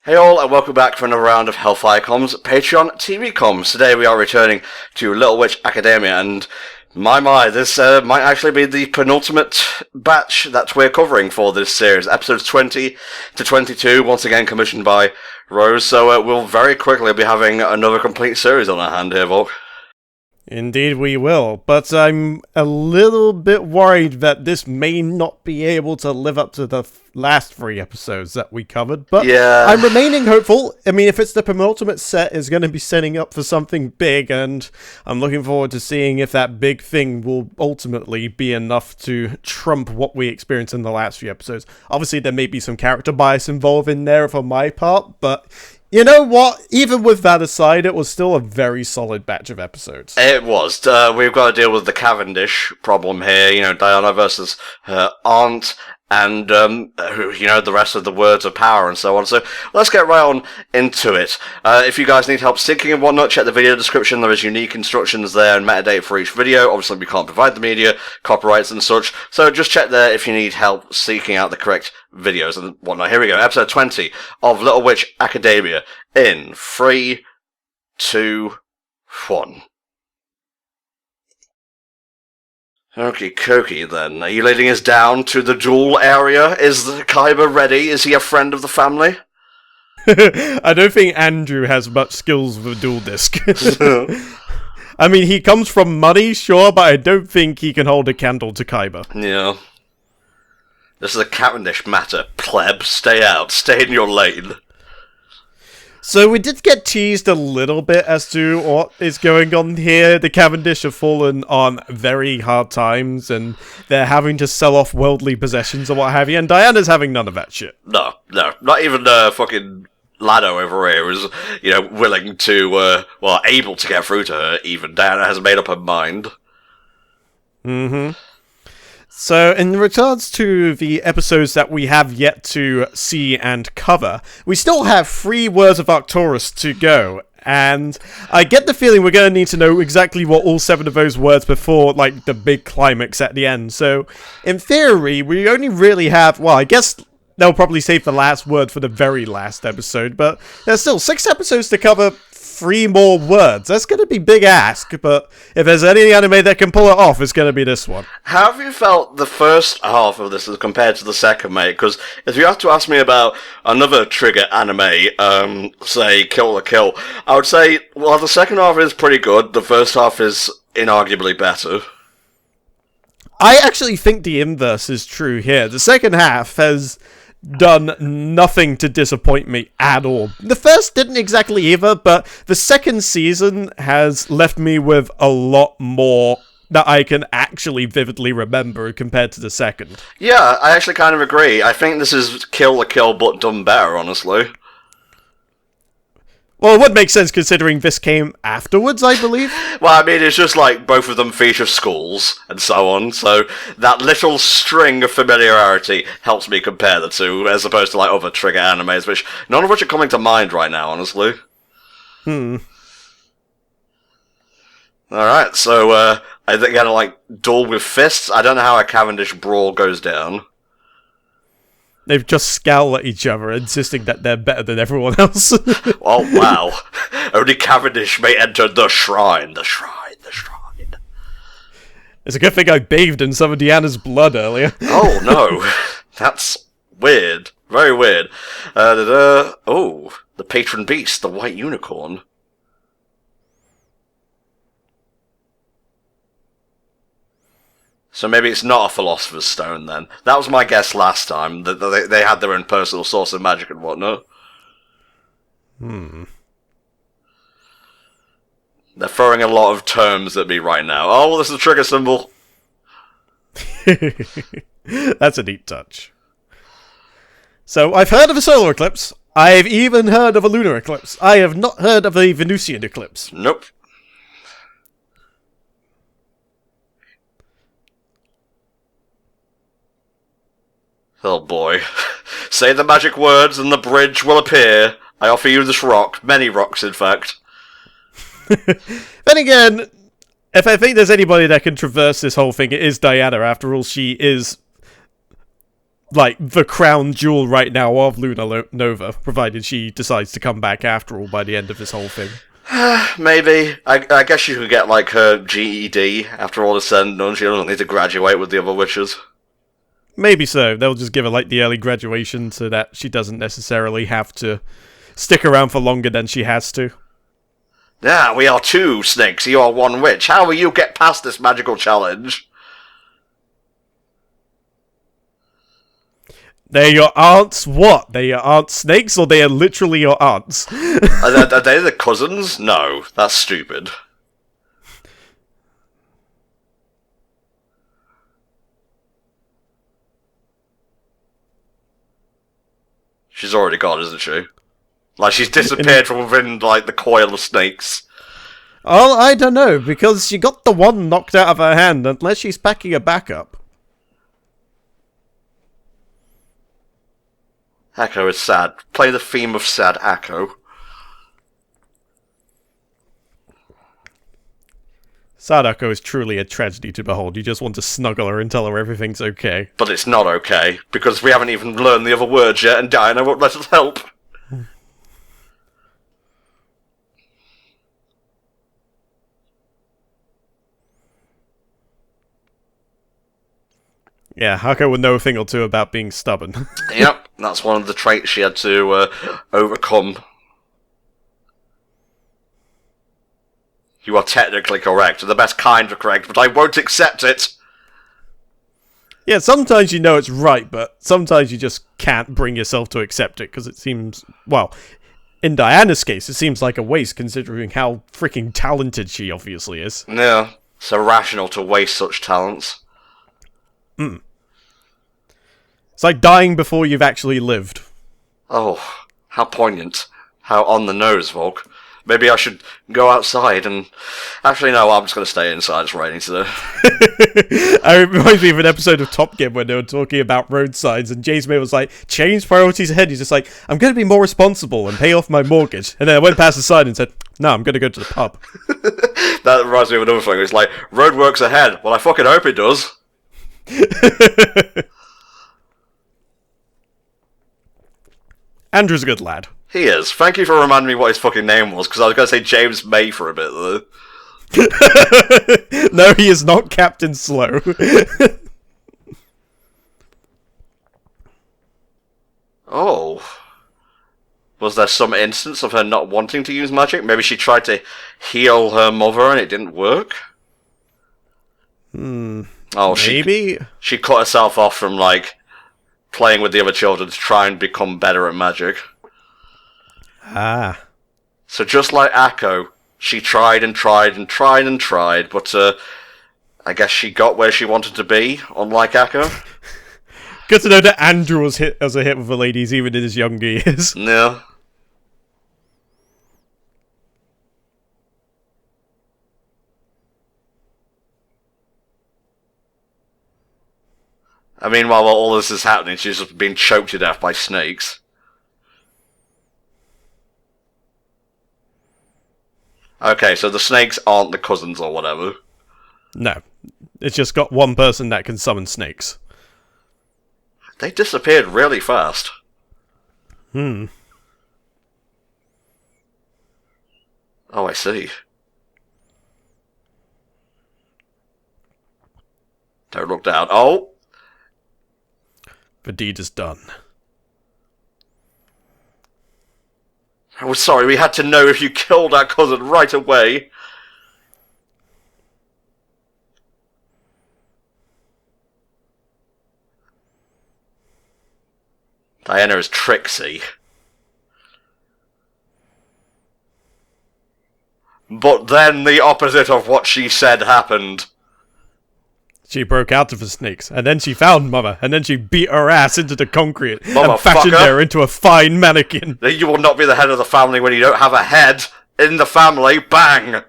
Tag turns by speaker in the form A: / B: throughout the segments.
A: Hey all, and welcome back for another round of HellfireComms Patreon TV comms. Today we are returning to Little Witch Academia, and my, this might actually be the penultimate batch that we're covering for this series. Episodes 20 to 22, once again commissioned by Rose, so we'll very quickly be having another complete series on our hand here, Volk.
B: Indeed we will, but I'm a little bit worried that this may not be able to live up to the last 3 episodes that we covered, but
A: yeah.
B: I'm remaining hopeful. I mean, if it's the penultimate set, it's going to be setting up for something big, and I'm looking forward to seeing if that big thing will ultimately be enough to trump what we experienced in the last few episodes. Obviously, there may be some character bias involved in there for my part, but you know what? Even with that aside, it was still a very solid batch of episodes.
A: It was. We've got to deal with the Cavendish problem here, you know, Diana versus her aunt, and, you know, the rest of the words of power and so on. So let's get right on into it. If you guys need help syncing and whatnot, check the video description. There is unique instructions there and metadata for each video. Obviously, we can't provide the media, copyrights and such, so just check there if you need help seeking out the correct videos and whatnot. Here we go, episode 20 of Little Witch Academia in 3, 2, 1. Okie dokie then. Are you leading us down to the duel area? Is the Kaiba ready? Is he a friend of the family?
B: I don't think Andrew has much skills with dual disc. I mean, he comes from money, sure, but I don't think he can hold a candle to Kaiba.
A: Yeah. This is a Cavendish matter, pleb. Stay out. Stay in your lane.
B: So we did get teased a little bit as to what is going on here. The Cavendish have fallen on very hard times, and they're having to sell off worldly possessions or what have you, and Diana's having none of that shit.
A: No. Not even fucking Lado over here is, you know, willing to, able to get through to her, even. Diana has made up her mind.
B: Mm-hmm. So, in regards to the episodes that we have yet to see and cover, we still have 3 words of Arcturus to go, and I get the feeling we're going to need to know exactly what all 7 of those words before, like, the big climax at the end. So, in theory, we only really have, well, I guess they'll probably save the last word for the very last episode, but there's still 6 episodes to cover 3 more words. That's going to be big ask, but if there's any anime that can pull it off, it's going to be this one.
A: How have you felt the first half of this as compared to the second, mate? Because if you have to ask me about another trigger anime, say Kill la Kill, I would say, well, the second half is pretty good. The first half is inarguably better.
B: I actually think the inverse is true here. The second half has done nothing to disappoint me at all. The first didn't exactly either, but the second season has left me with a lot more that I can actually vividly remember compared to the second.
A: Yeah, I actually kind of agree. I think this is Kill la Kill, but done better, honestly.
B: Well, it would make sense considering this came afterwards, I believe.
A: Well, I mean, it's just like both of them feature schools and so on, so that little string of familiarity helps me compare the two, as opposed to like other trigger animes, which none of which are coming to mind right now, honestly. Alright, so, I think gonna like duel with fists. I don't know how a Cavendish brawl goes down.
B: They've just scowled at each other, insisting that they're better than everyone else.
A: Oh, wow. Only Cavendish may enter the shrine. The shrine.
B: It's a good thing I bathed in some of Deanna's blood earlier.
A: Oh, no. That's weird. Very weird. Oh, the patron beast, the white unicorn. So maybe it's not a Philosopher's Stone, then. That was my guess last time, that they had their own personal source of magic and whatnot. They're throwing a lot of terms at me right now. Oh, well, this is a trigger symbol.
B: That's a neat touch. So, I've heard of a solar eclipse. I've even heard of a lunar eclipse. I have not heard of a Venusian eclipse.
A: Nope. Oh boy. Say the magic words and the bridge will appear. I offer you this rock. Many rocks, in fact.
B: Then again, if I think there's anybody that can traverse this whole thing, it is Diana. After all, she is like, the crown jewel right now of Luna Nova, provided she decides to come back after all by the end of this whole thing.
A: Maybe. I guess she could get, like, her GED after all is said and done. She doesn't need to graduate with the other witches.
B: Maybe so. They'll just give her, like, the early graduation so that she doesn't necessarily have to stick around for longer than she has to.
A: Yeah, we are 2 snakes, you are 1 witch. How will you get past this magical challenge?
B: They're your aunts what? They're your aunt snakes, or they are literally your aunts?
A: Are they the cousins? No, that's stupid. She's already gone, isn't she? Like, she's disappeared from within, like, the coil of snakes.
B: Oh, I don't know, because she got the one knocked out of her hand, unless she's packing a backup.
A: Echo is sad. Play the theme of sad Echo.
B: Sadako is truly a tragedy to behold. You just want to snuggle her and tell her everything's okay.
A: But it's not okay, because we haven't even learned the other words yet, and Diana won't let us help.
B: Yeah, Hako would know a thing or two about being stubborn.
A: Yep, that's one of the traits she had to overcome. You are technically correct, the best kind of correct, but I won't accept it!
B: Yeah, sometimes you know it's right, but sometimes you just can't bring yourself to accept it, because it seems, well, in Diana's case, it seems like a waste considering how freaking talented she obviously is.
A: Yeah, it's irrational to waste such talents.
B: It's like dying before you've actually lived.
A: Oh, how poignant. How on the nose, Volk. Maybe I should go outside and... Actually, no, I'm just going to stay inside. It's raining today.
B: I reminds me of an episode of Top Gear when they were talking about road signs, and James May was like, change priorities ahead. He's just like, I'm going to be more responsible and pay off my mortgage. And then I went past the sign and said, no, I'm going to go to the pub.
A: That reminds me of another thing. It's like, roadworks ahead. Well, I fucking hope it does.
B: Andrew's a good lad.
A: He is. Thank you for reminding me what his fucking name was, because I was going to say James May for a bit, though.
B: No, he is not Captain Slow.
A: Oh. Was there some instance of her not wanting to use magic? Maybe she tried to heal her mother and it didn't work? Oh,
B: Maybe?
A: She cut herself off from, like, playing with the other children to try and become better at magic.
B: Ah.
A: So just like Akko, she tried and tried and tried and tried, but I guess she got where she wanted to be, unlike Akko.
B: Good to know that Andrew was hit as a hit with the ladies even in his younger years.
A: Yeah. I mean, while all this is happening, she's just being choked to death by snakes. Okay, so the snakes aren't the cousins or whatever.
B: No. It's just got one person that can summon snakes.
A: They disappeared really fast.
B: Hmm.
A: Oh, I see. Don't look down. Oh!
B: The deed is done.
A: Oh, sorry, we had to know if you killed our cousin right away. Diana is tricksy. But then the opposite of what she said happened.
B: She broke out of the snakes, and then she found Mother, and then she beat her ass into the concrete and fashioned her into a fine mannequin.
A: You will not be the head of the family when you don't have a head in the family. Bang!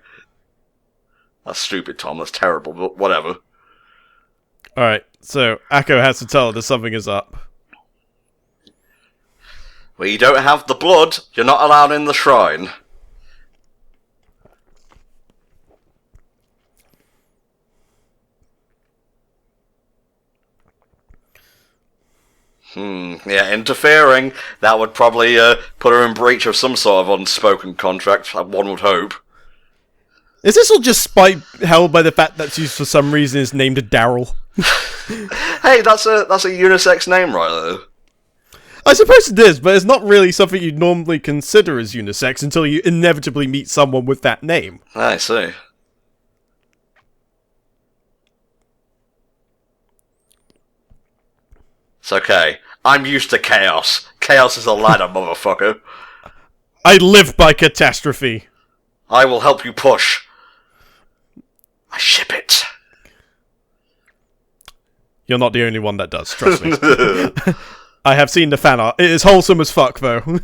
A: That's stupid, Tom. That's terrible, but whatever.
B: Alright, so Akko has to tell her that something is up.
A: Well, you don't have the blood. You're not allowed in the shrine. Yeah, interfering. That would probably put her in breach of some sort of unspoken contract, one would hope.
B: Is this all just held by the fact that she's for some reason is named Daryl?
A: Hey, that's a unisex name right there.
B: I suppose it is, but it's not really something you'd normally consider as unisex until you inevitably meet someone with that name.
A: I see. It's okay. I'm used to chaos. Chaos is a ladder, motherfucker.
B: I live by catastrophe.
A: I will help you push. I ship it.
B: You're not the only one that does, trust me. I have seen the fan art. It is wholesome as fuck, though.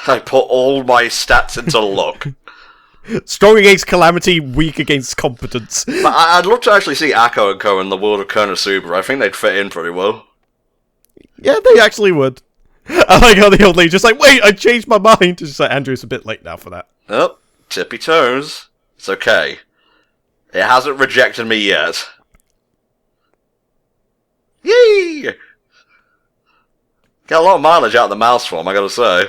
A: I put all my stats into luck.
B: Strong against calamity, weak against competence.
A: But I'd love to actually see Akko and Co in the world of Konosuba. I think they'd fit in pretty well.
B: Yeah, they actually would. I like how the old lady's just like, wait, I changed my mind. It's just like, Andrew, it's a bit late now for that.
A: Oh, tippy toes. It's okay. It hasn't rejected me yet. Yee! Got a lot of mileage out of the mouse form, I gotta say.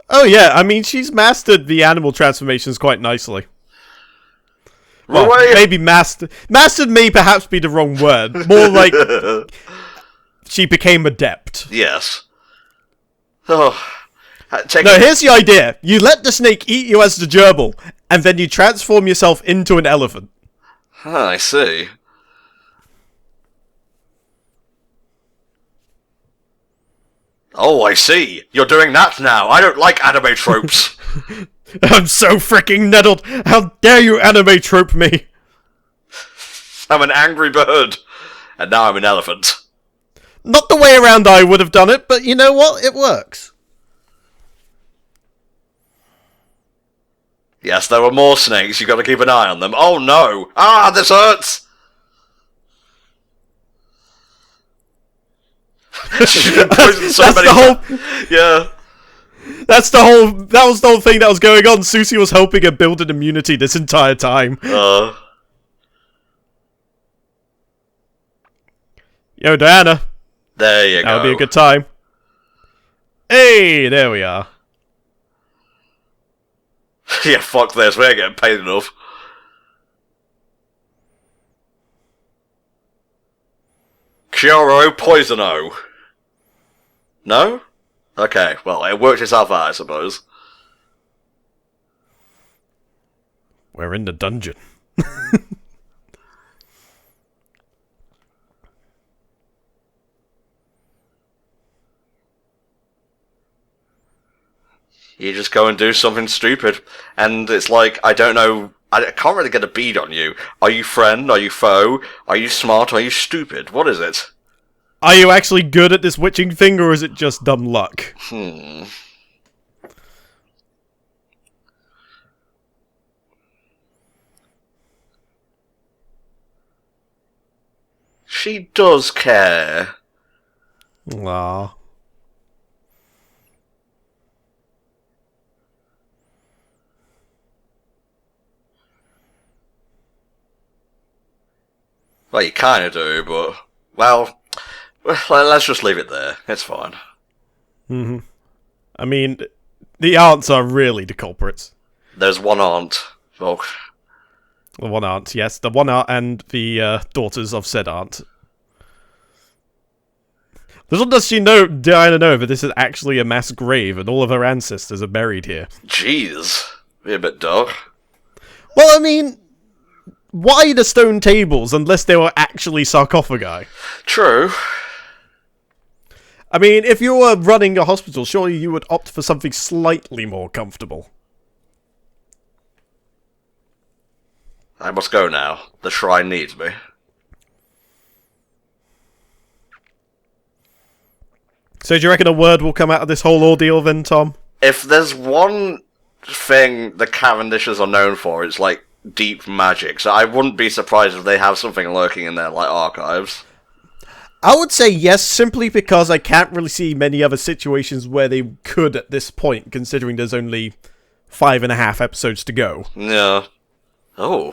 B: Oh yeah, I mean, she's mastered the animal transformations quite nicely. Well, maybe mastered may perhaps be the wrong word. More like she became adept.
A: Yes. Oh,
B: no, here's the idea. You let the snake eat you as the gerbil, and then you transform yourself into an elephant.
A: I see. Oh, I see. You're doing that now. I don't like anime tropes.
B: I'm so freaking nettled. How dare you anime trope me?
A: I'm an angry bird. And now I'm an elephant.
B: Not the way around I would have done it, but you know what? It works.
A: Yes, there were more snakes. You gotta keep an eye on them. Oh no! Ah, this hurts! She's been poisoned so many times. Yeah.
B: That was the whole thing that was going on. Susie was helping her build an immunity this entire time. Yo, Diana.
A: There you go.
B: That'll be a good time. Hey, there we are.
A: Yeah, fuck this. We ain't getting paid enough. Kyoro Poisono. No? Okay, well, it worked itself out, I suppose.
B: We're in the dungeon.
A: You just go and do something stupid. And it's like, I don't know, I can't really get a bead on you. Are you friend? Are you foe? Are you smart? Are you stupid? What is it?
B: Are you actually good at this witching thing, or is it just dumb luck?
A: She does care.
B: Aww.
A: Well, you kind of do, but... Well, let's just leave it there. It's fine.
B: I mean, the aunts are really the culprits.
A: There's one aunt. Oh.
B: The one aunt, yes. The one aunt and the daughters of said aunt. Little does Diana know that this is actually a mass grave and all of her ancestors are buried here.
A: Jeez. Be a bit dark.
B: Well, I mean... Why the stone tables unless they were actually sarcophagi?
A: True.
B: I mean, if you were running a hospital, surely you would opt for something slightly more comfortable.
A: I must go now. The shrine needs me.
B: So do you reckon a word will come out of this whole ordeal then, Tom?
A: If there's one thing the Cavendishes are known for, it's like deep magic, so I wouldn't be surprised if they have something lurking in their like archives.
B: I would say yes, simply because I can't really see many other situations where they could at this point, considering there's only 5.5 episodes to go.
A: Yeah. Oh.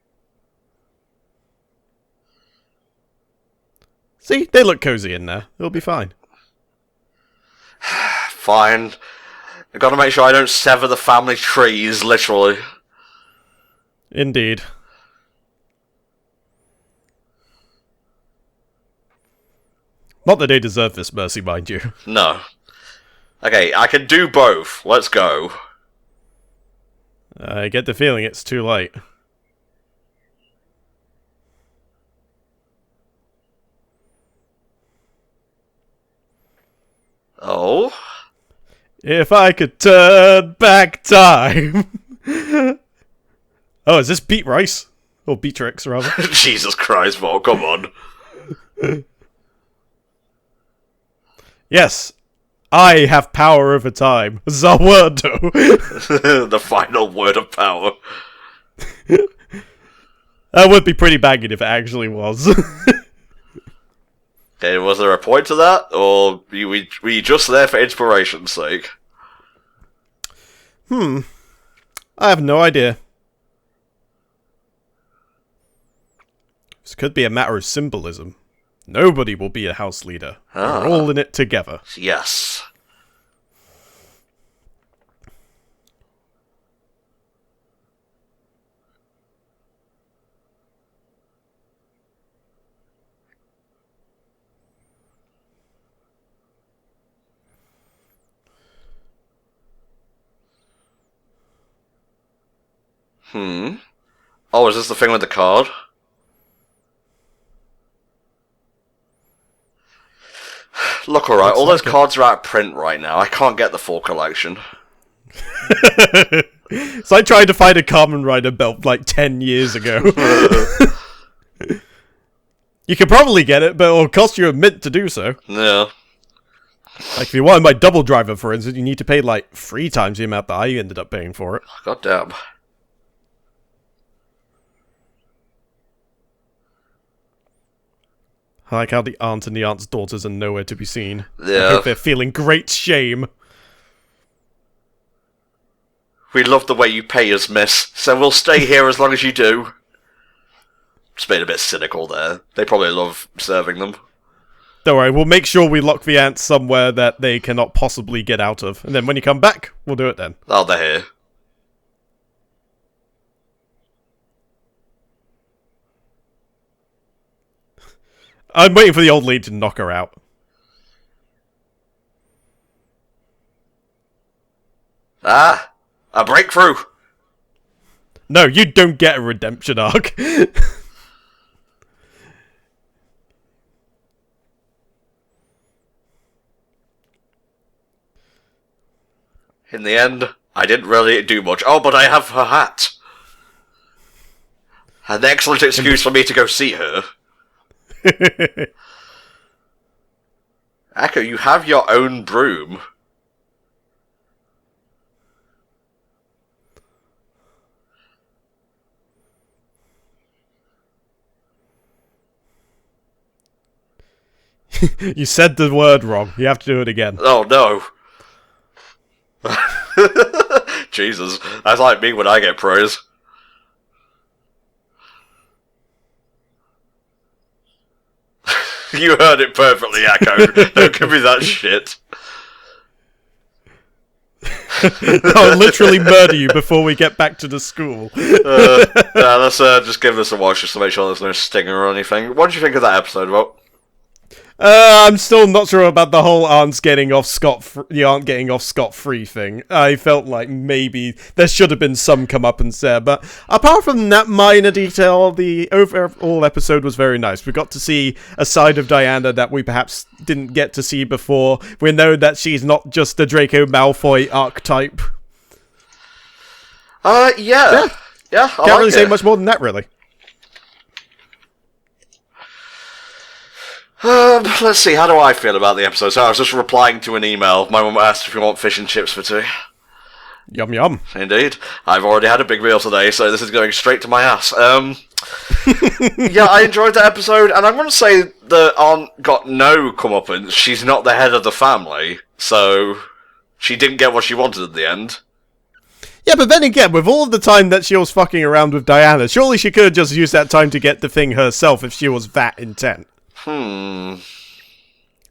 B: See, they look cozy in there. It'll be fine.
A: Fine. I gotta make sure I don't sever the family trees, literally.
B: Indeed. Not that they deserve this mercy, mind you.
A: No. Okay, I can do both. Let's go.
B: I get the feeling it's too late.
A: Oh?
B: If I could turn back time. Oh, is this Beat Rice? Or Beatrix, rather.
A: Jesus Christ, Paul, come on.
B: Yes, I have power over time. Zawardo.
A: The final word of power.
B: That would be pretty banging if it actually was.
A: Okay, was there a point to that? Or were you just there for inspiration's sake?
B: I have no idea. This could be a matter of symbolism. Nobody will be a house leader. We're all in it together.
A: Yes. Oh, is this the thing with the card? Look, alright, all those cards are out of print right now. I can't get the full collection.
B: It's like trying to find a Kamen Rider belt like 10 years ago. You could probably get it, but it'll cost you a mint to do so.
A: Yeah.
B: Like, if you wanted my Double Driver, for instance, you need to pay like 3 times the amount that I ended up paying for it.
A: God damn.
B: I like how the aunt and the aunt's daughters are nowhere to be seen.
A: Yeah.
B: I hope they're feeling great shame.
A: We love the way you pay us, miss, so we'll stay here as long as you do. Just being a bit cynical there. They probably love serving them.
B: Don't worry, we'll make sure we lock the ants somewhere that they cannot possibly get out of. And then when you come back, we'll do it then.
A: Oh, they're here.
B: I'm waiting for the old lady to knock her out.
A: Ah! A breakthrough!
B: No, you don't get a redemption arc.
A: In the end, I didn't really do much. Oh, but I have her hat! An excellent excuse for me to go see her. Echo, you have your own broom.
B: You said the word wrong. You have to do it again.
A: Oh, no. Jesus, that's like me when I get praise. You heard it perfectly, Echo. Don't give me that shit.
B: I'll literally murder you before we get back to the school.
A: Yeah, let's just give this a watch just to make sure there's no stinger or anything. What did you think of that episode, Rob?
B: I'm still not sure about the whole the aunt getting off scot-free thing. I felt like maybe there should have been some comeuppance there, but apart from that minor detail, the overall episode was very nice. We got to see a side of Diana that we perhaps didn't get to see before. We know that she's not just the Draco Malfoy archetype.
A: Yeah. I
B: Can't really say much more than that, really.
A: Let's see, how do I feel about the episode? So I was just replying to an email. My mum asked if we want fish and chips for tea.
B: Yum yum.
A: Indeed. I've already had a big meal today, so this is going straight to my ass. Yeah, I enjoyed the episode, and I'm going to say the aunt got no comeuppance. She's not the head of the family, so she didn't get what she wanted at the end.
B: Yeah, but then again, with all of the time that she was fucking around with Diana, surely she could have just used that time to get the thing herself if she was that intent.
A: Hmm.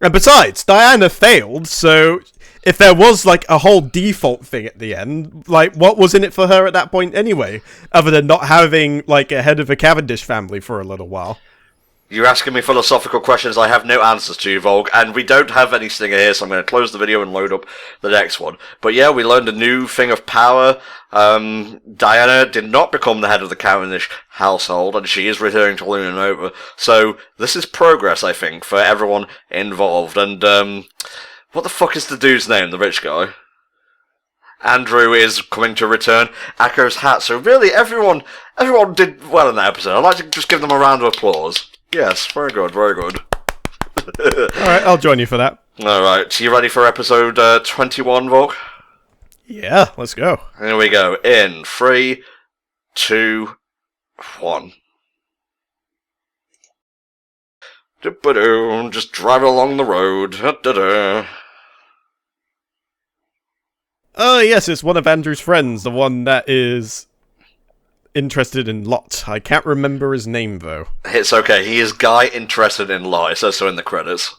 B: And besides, Diana failed, so if there was, like, a whole default thing at the end, like, what was in it for her at that point anyway? Other than not having, like, a head of a Cavendish family for a little while.
A: You're asking me philosophical questions I have no answers to, Volk, and we don't have any stinger here, so I'm going to close the video and load up the next one. But yeah, we learned a new thing of power. Diana did not become the head of the Cavendish household, and she is returning to Luna Nova. So this is progress, I think, for everyone involved. And what the fuck is the dude's name, the rich guy? Andrew is coming to return. Akko's hat. So really, everyone did well in that episode. I'd like to just give them a round of applause. Yes, very good, very good.
B: Alright, I'll join you for that.
A: Alright, so you ready for episode 21, Volk?
B: Yeah, let's go.
A: Here we go. In 3, 2, 1. Just driving along the road.
B: Oh, yes, it's one of Andrew's friends, the one that is interested in Lot. I can't remember his name, though.
A: It's okay, he is Guy interested in Lot. It says so in the credits.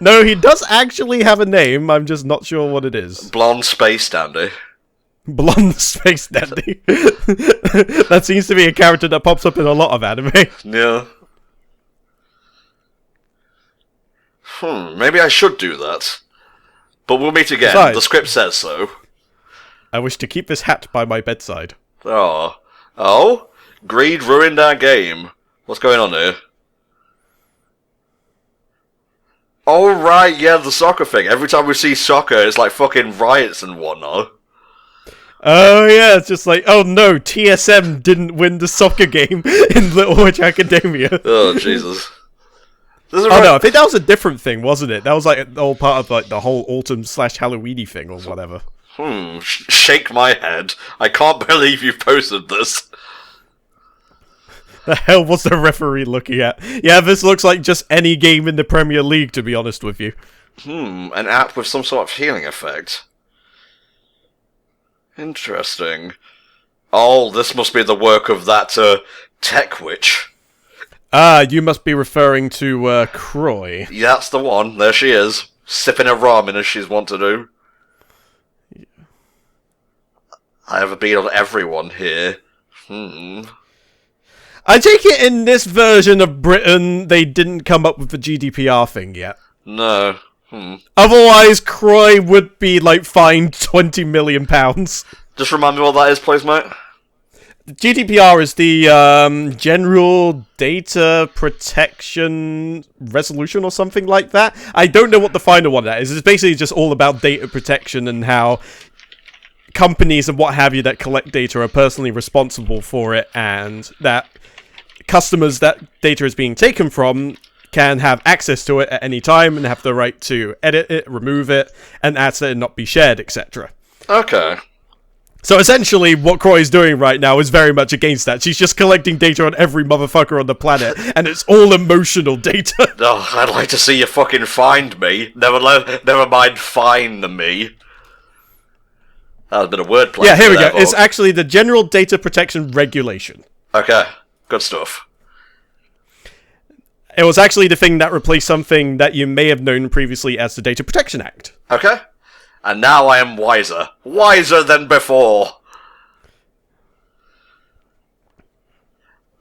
B: No, he does actually have a name, I'm just not sure what it is.
A: Blonde Space Dandy.
B: Blonde Space Dandy. That seems to be a character that pops up in a lot of anime.
A: Yeah. Maybe I should do that. But we'll meet again.
B: Besides,
A: the script says so.
B: I wish to keep this hat by my bedside.
A: Oh. Oh? Greed ruined our game. What's going on here? Oh, right, yeah, the soccer thing. Every time we see soccer, it's like fucking riots and whatnot.
B: Oh, yeah, it's just like, oh no, TSM didn't win the soccer game in Little Witch Academia.
A: Oh, Jesus.
B: Oh no, I think that was a different thing, wasn't it? That was like all part of like the whole autumn/Halloweeny thing or whatever.
A: Shake my head. I can't believe you posted this.
B: The hell was the referee looking at? Yeah, this looks like just any game in the Premier League, to be honest with you.
A: An app with some sort of healing effect. Interesting. Oh, this must be the work of that, tech witch.
B: Ah, you must be referring to, Croy.
A: Yeah, that's the one. There she is. Sipping her ramen as she's wont to do. Yeah. I have a beat on everyone here.
B: I take it in this version of Britain, they didn't come up with the GDPR thing yet.
A: No.
B: Otherwise, Croy would be, like, fined £20 million.
A: Just remind me what that is, please, mate.
B: GDPR is the General Data Protection Resolution or something like that. I don't know what the final one that is. It's basically just all about data protection and how companies and what have you that collect data are personally responsible for it, and that customers that data is being taken from can have access to it at any time and have the right to edit it, remove it, and ask that it not be shared, etc.
A: Okay.
B: So essentially, what Croy is doing right now is very much against that. She's just collecting data on every motherfucker on the planet, and it's all emotional data.
A: Oh, I'd like to see you fucking find me. Never mind find me. That was a bit of wordplay.
B: Yeah, here we go. It's actually the General Data Protection Regulation.
A: Okay, good stuff.
B: It was actually the thing that replaced something that you may have known previously as the Data Protection Act.
A: Okay. And now I am wiser. Wiser than before.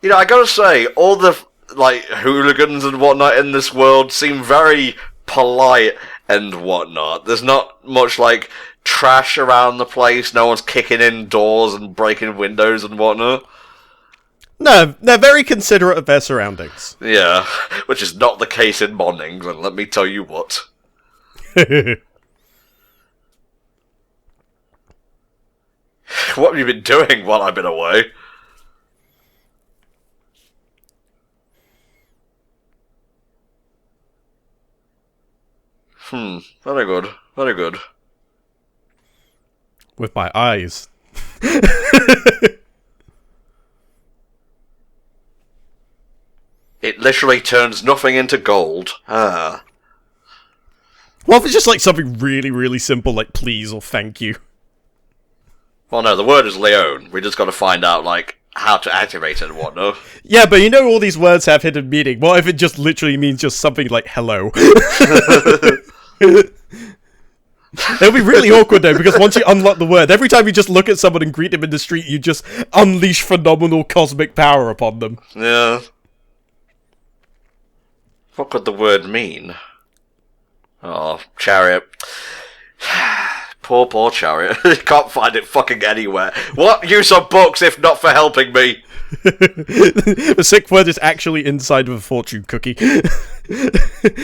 A: You know, I gotta say, all the, like, hooligans and whatnot in this world seem very polite and whatnot. There's not much, like, trash around the place. No one's kicking in doors and breaking windows and whatnot.
B: No, they're very considerate of their surroundings.
A: Yeah, which is not the case in modern England, let me tell you what. What have you been doing while I've been away? Very good. Very good.
B: With my eyes.
A: It literally turns nothing into gold. Ah.
B: Well, if it's just like something really, really simple, like please or thank you.
A: Well, no, the word is Leone. We just gotta find out, like, how to activate it and whatnot.
B: Yeah, but you know all these words have hidden meaning. What if it just literally means just something like hello? It'll be really awkward though, because once you unlock the word, every time you just look at someone and greet them in the street, you just unleash phenomenal cosmic power upon them.
A: Yeah. What could the word mean? Oh, chariot. Poor chariot. You can't find it fucking anywhere. What use of books if not for helping me?
B: The sick word is actually inside of a fortune cookie.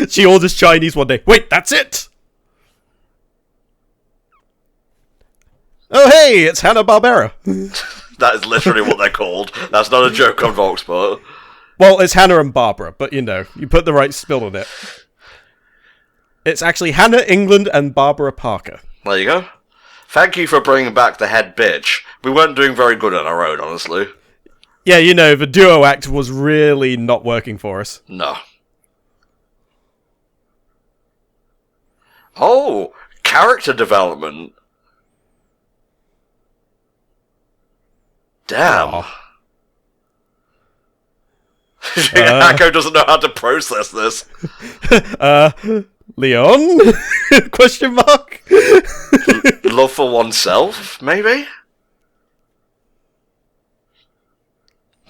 B: She orders Chinese one day. Wait, that's it! Oh hey, it's Hanna-Barbera.
A: That is literally what they're called. That's not a joke on Volk's part.
B: Well, it's Hannah and Barbara, but you know, you put the right spell on it. It's actually Hannah England and Barbara Parker.
A: There you go. Thank you for bringing back the head bitch. We weren't doing very good on our own, honestly.
B: Yeah, you know, the duo act was really not working for us.
A: No. Oh, character development. Damn.
B: Oh.
A: Akko doesn't know how to process this.
B: Leon? Question mark?
A: Love for oneself, maybe?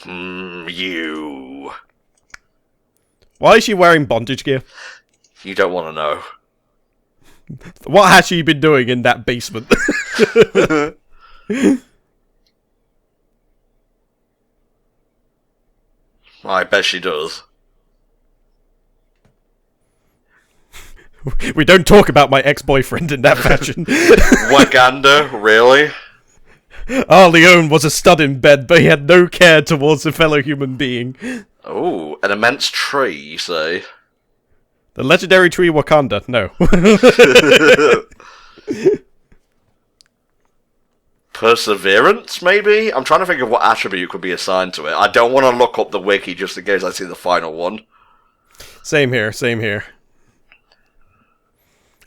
A: You.
B: Why is she wearing bondage gear?
A: You don't want to know.
B: What has she been doing in that basement?
A: I bet she does.
B: We don't talk about my ex-boyfriend in that fashion.
A: Waganda, really?
B: Ah, Leon was a stud in bed, but he had no care towards a fellow human being.
A: Oh, an immense tree, you say?
B: The legendary tree Wakanda, no.
A: Perseverance, maybe? I'm trying to think of what attribute could be assigned to it. I don't want to look up the wiki just in case I see the final one.
B: Same here, same here.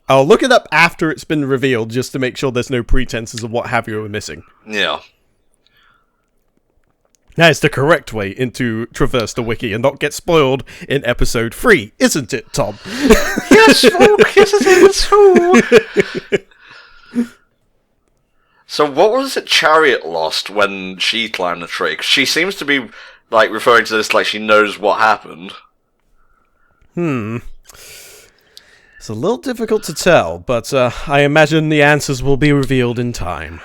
B: I'll look it up after it's been revealed, just to make sure there's no pretenses of what have you are missing.
A: Yeah.
B: That is the correct way to traverse the wiki and not get spoiled in episode 3, isn't it, Tom?
A: Yes, folk, yes it is. So what was it Chariot lost when she climbed the tree? 'Cause she seems to be, like, referring to this like she knows what happened.
B: It's a little difficult to tell, but I imagine the answers will be revealed in time.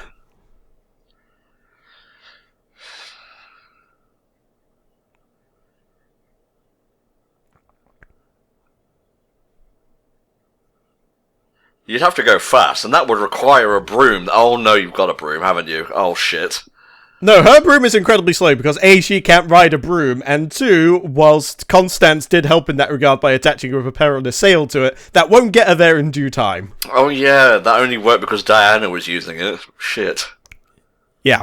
A: You'd have to go fast, and that would require a broom. Oh no, you've got a broom, haven't you? Oh shit.
B: No, her broom is incredibly slow because A, she can't ride a broom, and 2, whilst Constance did help in that regard by attaching a perilous sail to it, that won't get her there in due time.
A: Oh yeah, that only worked because Diana was using it. Shit.
B: Yeah.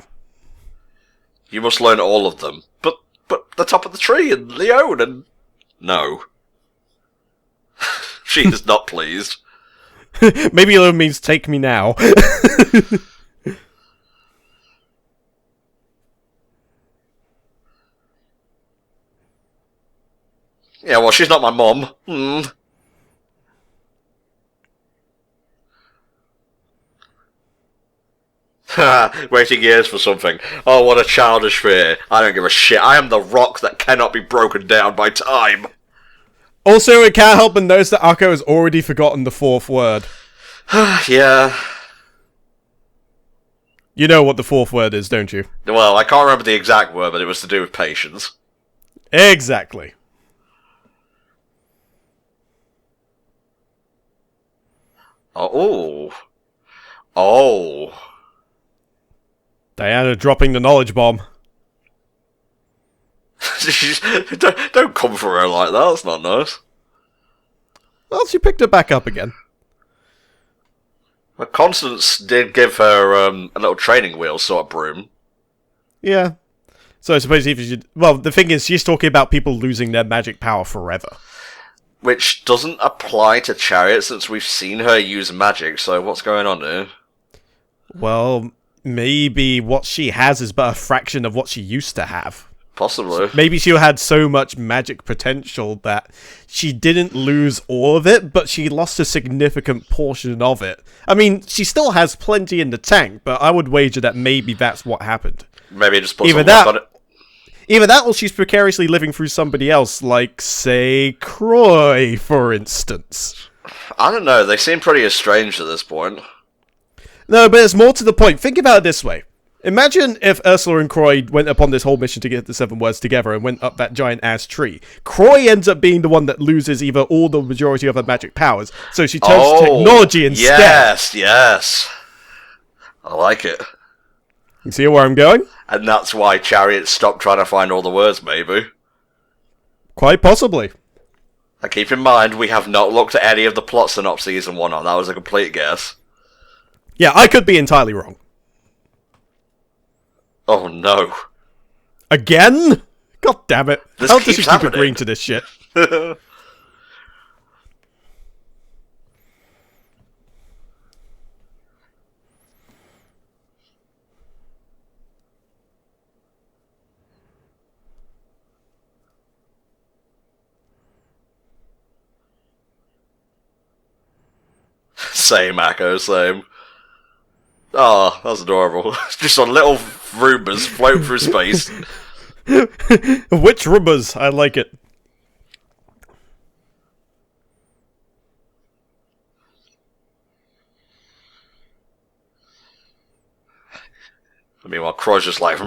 A: You must learn all of them. But the top of the tree, and Leon, and... No. She is not pleased.
B: Maybe it means take me now.
A: Yeah, well, she's not my mum. Waiting years for something. Oh, what a childish fear. I don't give a shit. I am the rock that cannot be broken down by time.
B: Also, it can't help but notice that Akko has already forgotten the 4th word.
A: Yeah.
B: You know what the 4th word is, don't you?
A: Well, I can't remember the exact word, but it was to do with patience.
B: Exactly.
A: Oh. Oh.
B: Diana dropping the knowledge bomb.
A: Don't come for her like that, that's not nice.
B: Well, she picked her back up again.
A: Well, Constance did give her a little training wheel sort of broom.
B: Yeah. So I suppose if you should... Well, the thing is, she's talking about people losing their magic power forever.
A: Which doesn't apply to Chariot since we've seen her use magic, so what's going on here?
B: Well, maybe what she has is but a fraction of what she used to have.
A: Possibly.
B: Maybe she had so much magic potential that she didn't lose all of it, but she lost a significant portion of it. I mean, she still has plenty in the tank, but I would wager that maybe that's what happened.
A: Maybe just put some luck on it.
B: Either that or she's precariously living through somebody else, like, say, Croy, for instance.
A: I don't know, they seem pretty estranged at this point.
B: No, but it's more to the point. Think about it this way. Imagine if Ursula and Croy went upon this whole mission to get the 7 words together and went up that giant-ass tree. Croy ends up being the one that loses either all the majority of her magic powers, so she turns to technology instead.
A: Yes. I like it.
B: You see where I'm going?
A: And that's why Chariot stopped trying to find all the words, maybe.
B: Quite possibly.
A: And keep in mind, we have not looked at any of the plot synopses and whatnot. That was a complete guess.
B: Yeah, I could be entirely wrong.
A: Oh no.
B: Again? God damn it.
A: This
B: How does she
A: keeps
B: keep
A: happening.
B: agreeing to this shit?
A: Same, Akko, same. Oh, that's adorable. Just on little Roombas float through space.
B: Which Roombas? I like it.
A: Meanwhile, Croy's just like...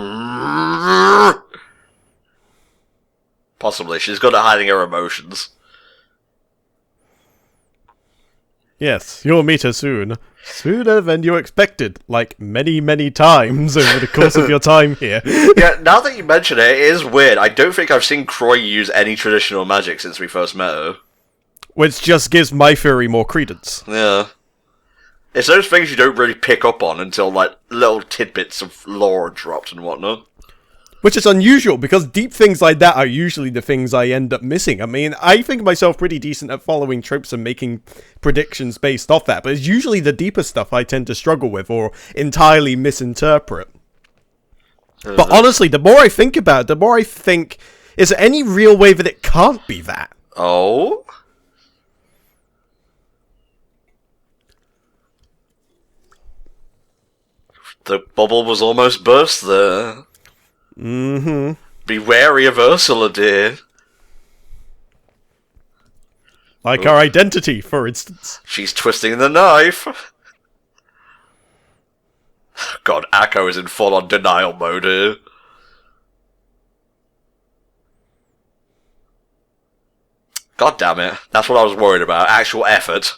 A: Possibly. She's good at hiding her emotions.
B: Yes, you'll meet her soon. Sooner than you expected. Like, many, many times over the course of your time here.
A: Yeah, now that you mention it, it is weird. I don't think I've seen Croy use any traditional magic since we first met her.
B: Which just gives my theory more credence.
A: Yeah. It's those things you don't really pick up on until, like, little tidbits of lore are dropped and whatnot.
B: Which is unusual, because deep things like that are usually the things I end up missing. I mean, I think myself pretty decent at following tropes and making predictions based off that, but it's usually the deeper stuff I tend to struggle with or entirely misinterpret. But honestly, the more I think about it, the more I think, is there any real way that it can't be that?
A: Oh? The bubble was almost burst there.
B: Mm-hmm.
A: Be wary of Ursula, dear.
B: Like our identity, for instance.
A: She's twisting the knife. God, Akko is in full-on denial mode here. God damn it. That's what I was worried about. Actual effort.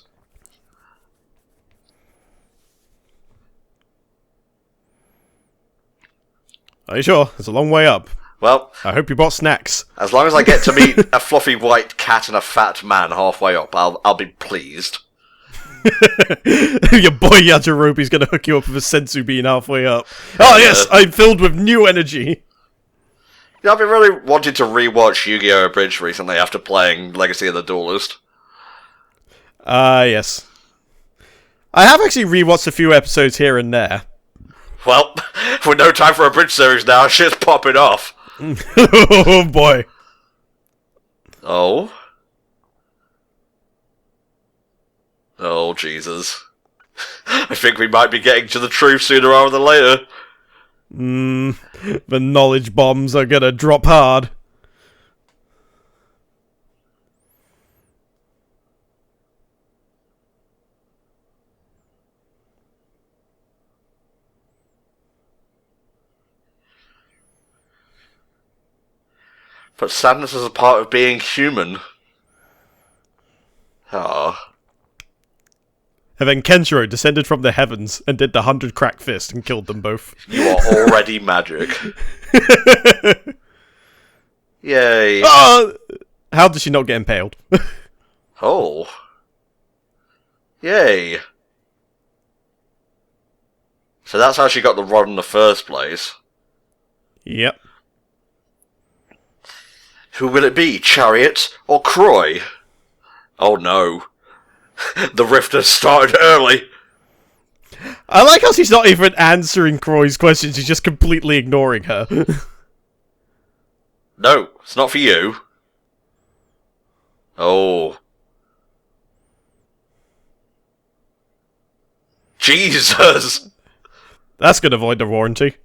B: Are you sure? It's a long way up.
A: Well,
B: I hope you bought snacks.
A: as long as I get to meet a fluffy white cat and a fat man halfway up, I'll be pleased.
B: Your boy Yajirobe's gonna hook you up with a sensu bean halfway up. Oh yes, I'm filled with new energy.
A: Yeah, I've been really wanting to rewatch Yu-Gi-Oh! Abridged recently after playing Legacy of the Duelist.
B: Yes. I have actually rewatched a few episodes here and there.
A: Well, with no time for a bridge series now, shit's popping off.
B: Oh boy.
A: Oh? Oh, Jesus. I think we might be getting to the truth sooner rather than later.
B: The knowledge bombs are gonna drop hard.
A: But sadness is a part of being human. Ah.
B: And then Kenshiro descended from the heavens and did the 100 crack fist and killed them both.
A: You are already magic. Yay.
B: Oh! How did she not get impaled?
A: Oh. Yay. So that's how she got the rod in the first place.
B: Yep.
A: Who will it be, Chariot or Croy? Oh no. The rift has started early.
B: I like how she's not even answering Croy's questions, she's just completely ignoring her.
A: No, it's not for you. Oh. Jesus!
B: That's gonna void the warranty.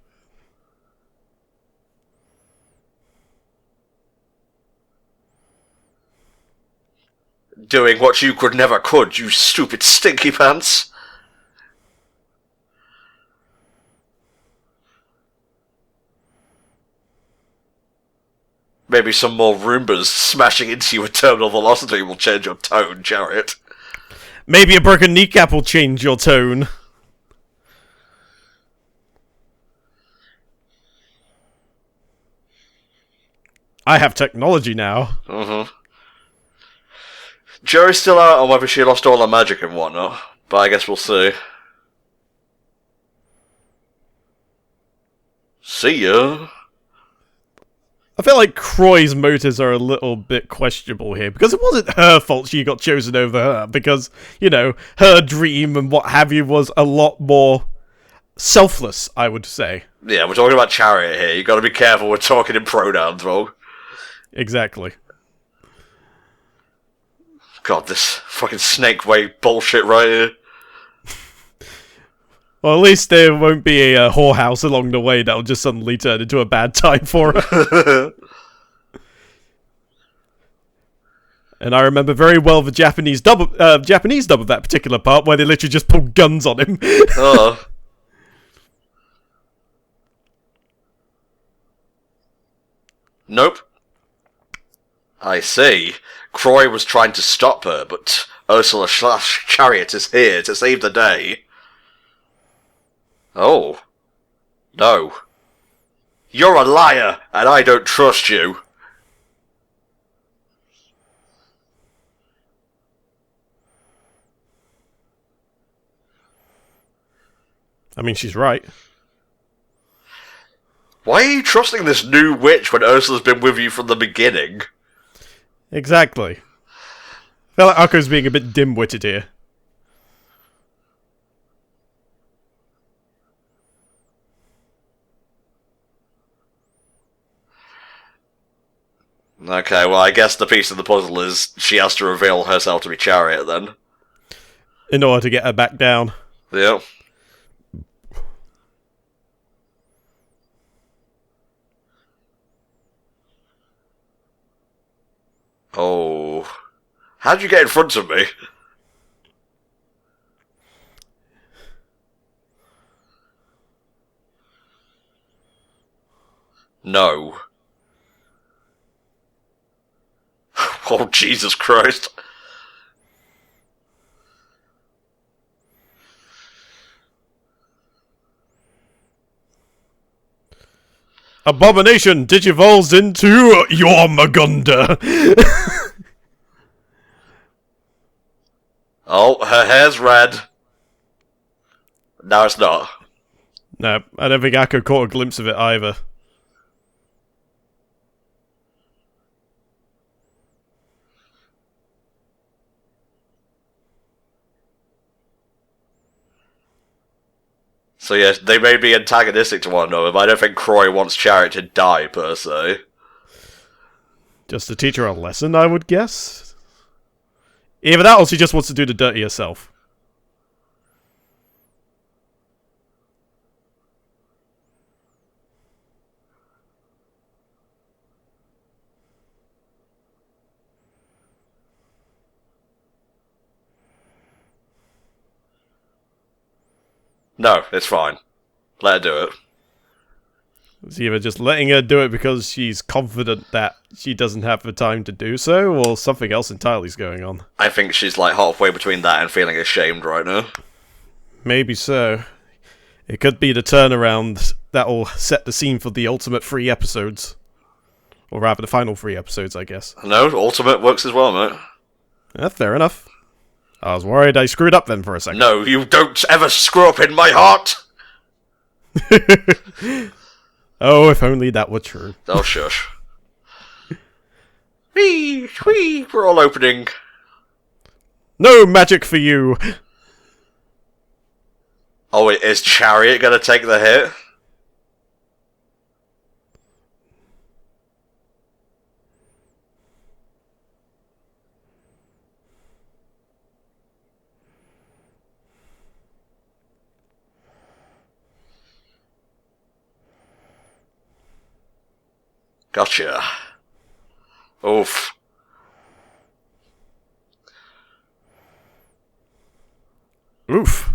A: Doing what you never could, you stupid stinky pants. Maybe some more Roombas smashing into you at terminal velocity will change your tone, Chariot.
B: Maybe a broken kneecap will change your tone. I have technology now.
A: Jury's still out on whether she lost all her magic and whatnot, but I guess we'll see. See ya.
B: I feel like Croy's motives are a little bit questionable here, because it wasn't her fault she got chosen over her, because, you know, her dream and what have you was a lot more selfless, I would say.
A: Yeah, we're talking about Chariot here. You gotta be careful, we're talking in pronouns, bro.
B: Exactly.
A: God, this fucking snake way bullshit right here.
B: Well, at least there won't be a whorehouse along the way that'll just suddenly turn into a bad time for her. And I remember very well the Japanese dub of that particular part, where they literally just pulled guns on him.
A: Oh. Nope. I see. Croy was trying to stop her, but Ursula Chariot is here to save the day. Oh. No. You're a liar, and I don't trust you.
B: I mean, she's right.
A: Why are you trusting this new witch when Ursula's been with you from the beginning?
B: Exactly. I feel like Akko's being a bit dim-witted here.
A: Okay, well, I guess the piece of the puzzle is she has to reveal herself to be Chariot, then.
B: In order to get her back down.
A: Yep. Oh. How'd you get in front of me? No. Oh, Jesus Christ.
B: Abomination digivolves into your Magunda.
A: Oh, her hair's red. No, it's not.
B: No, I don't think Akko caught a glimpse of it either.
A: So yes, they may be antagonistic to one another, but I don't think Croy wants Chariot to die, per se.
B: Just to teach her a lesson, I would guess? Either that or she just wants to do the dirty herself.
A: No, it's fine. Let her do it.
B: It's either just letting her do it because she's confident that she doesn't have the time to do so, or something else entirely is going on.
A: I think she's like halfway between that and feeling ashamed right now.
B: Maybe so. It could be the turnaround that'll set the scene for the ultimate 3 episodes. Or rather, the final 3 episodes, I guess.
A: No, Ultimate works as well, mate.
B: Fair enough. I was worried I screwed up then for a second.
A: No, you don't ever screw up in my heart!
B: Oh, if only that were true.
A: Oh, shush. Whee! Whee! We're all opening.
B: No magic for you!
A: Oh, is Chariot gonna take the hit? Gotcha. Oof.
B: Oof.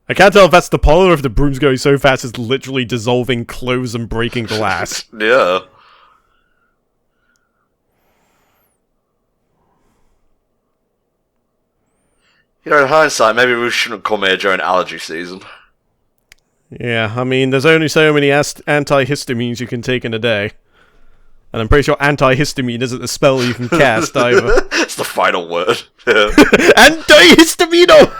B: I can't tell if that's the pollen or if the broom's going so fast it's literally dissolving clothes and breaking glass.
A: Yeah. You know, in hindsight, maybe we shouldn't come here during allergy season.
B: Yeah, I mean, there's only so many antihistamines you can take in a day. And I'm pretty sure antihistamine isn't a spell you can cast either.
A: It's the final word.
B: Antihistamino!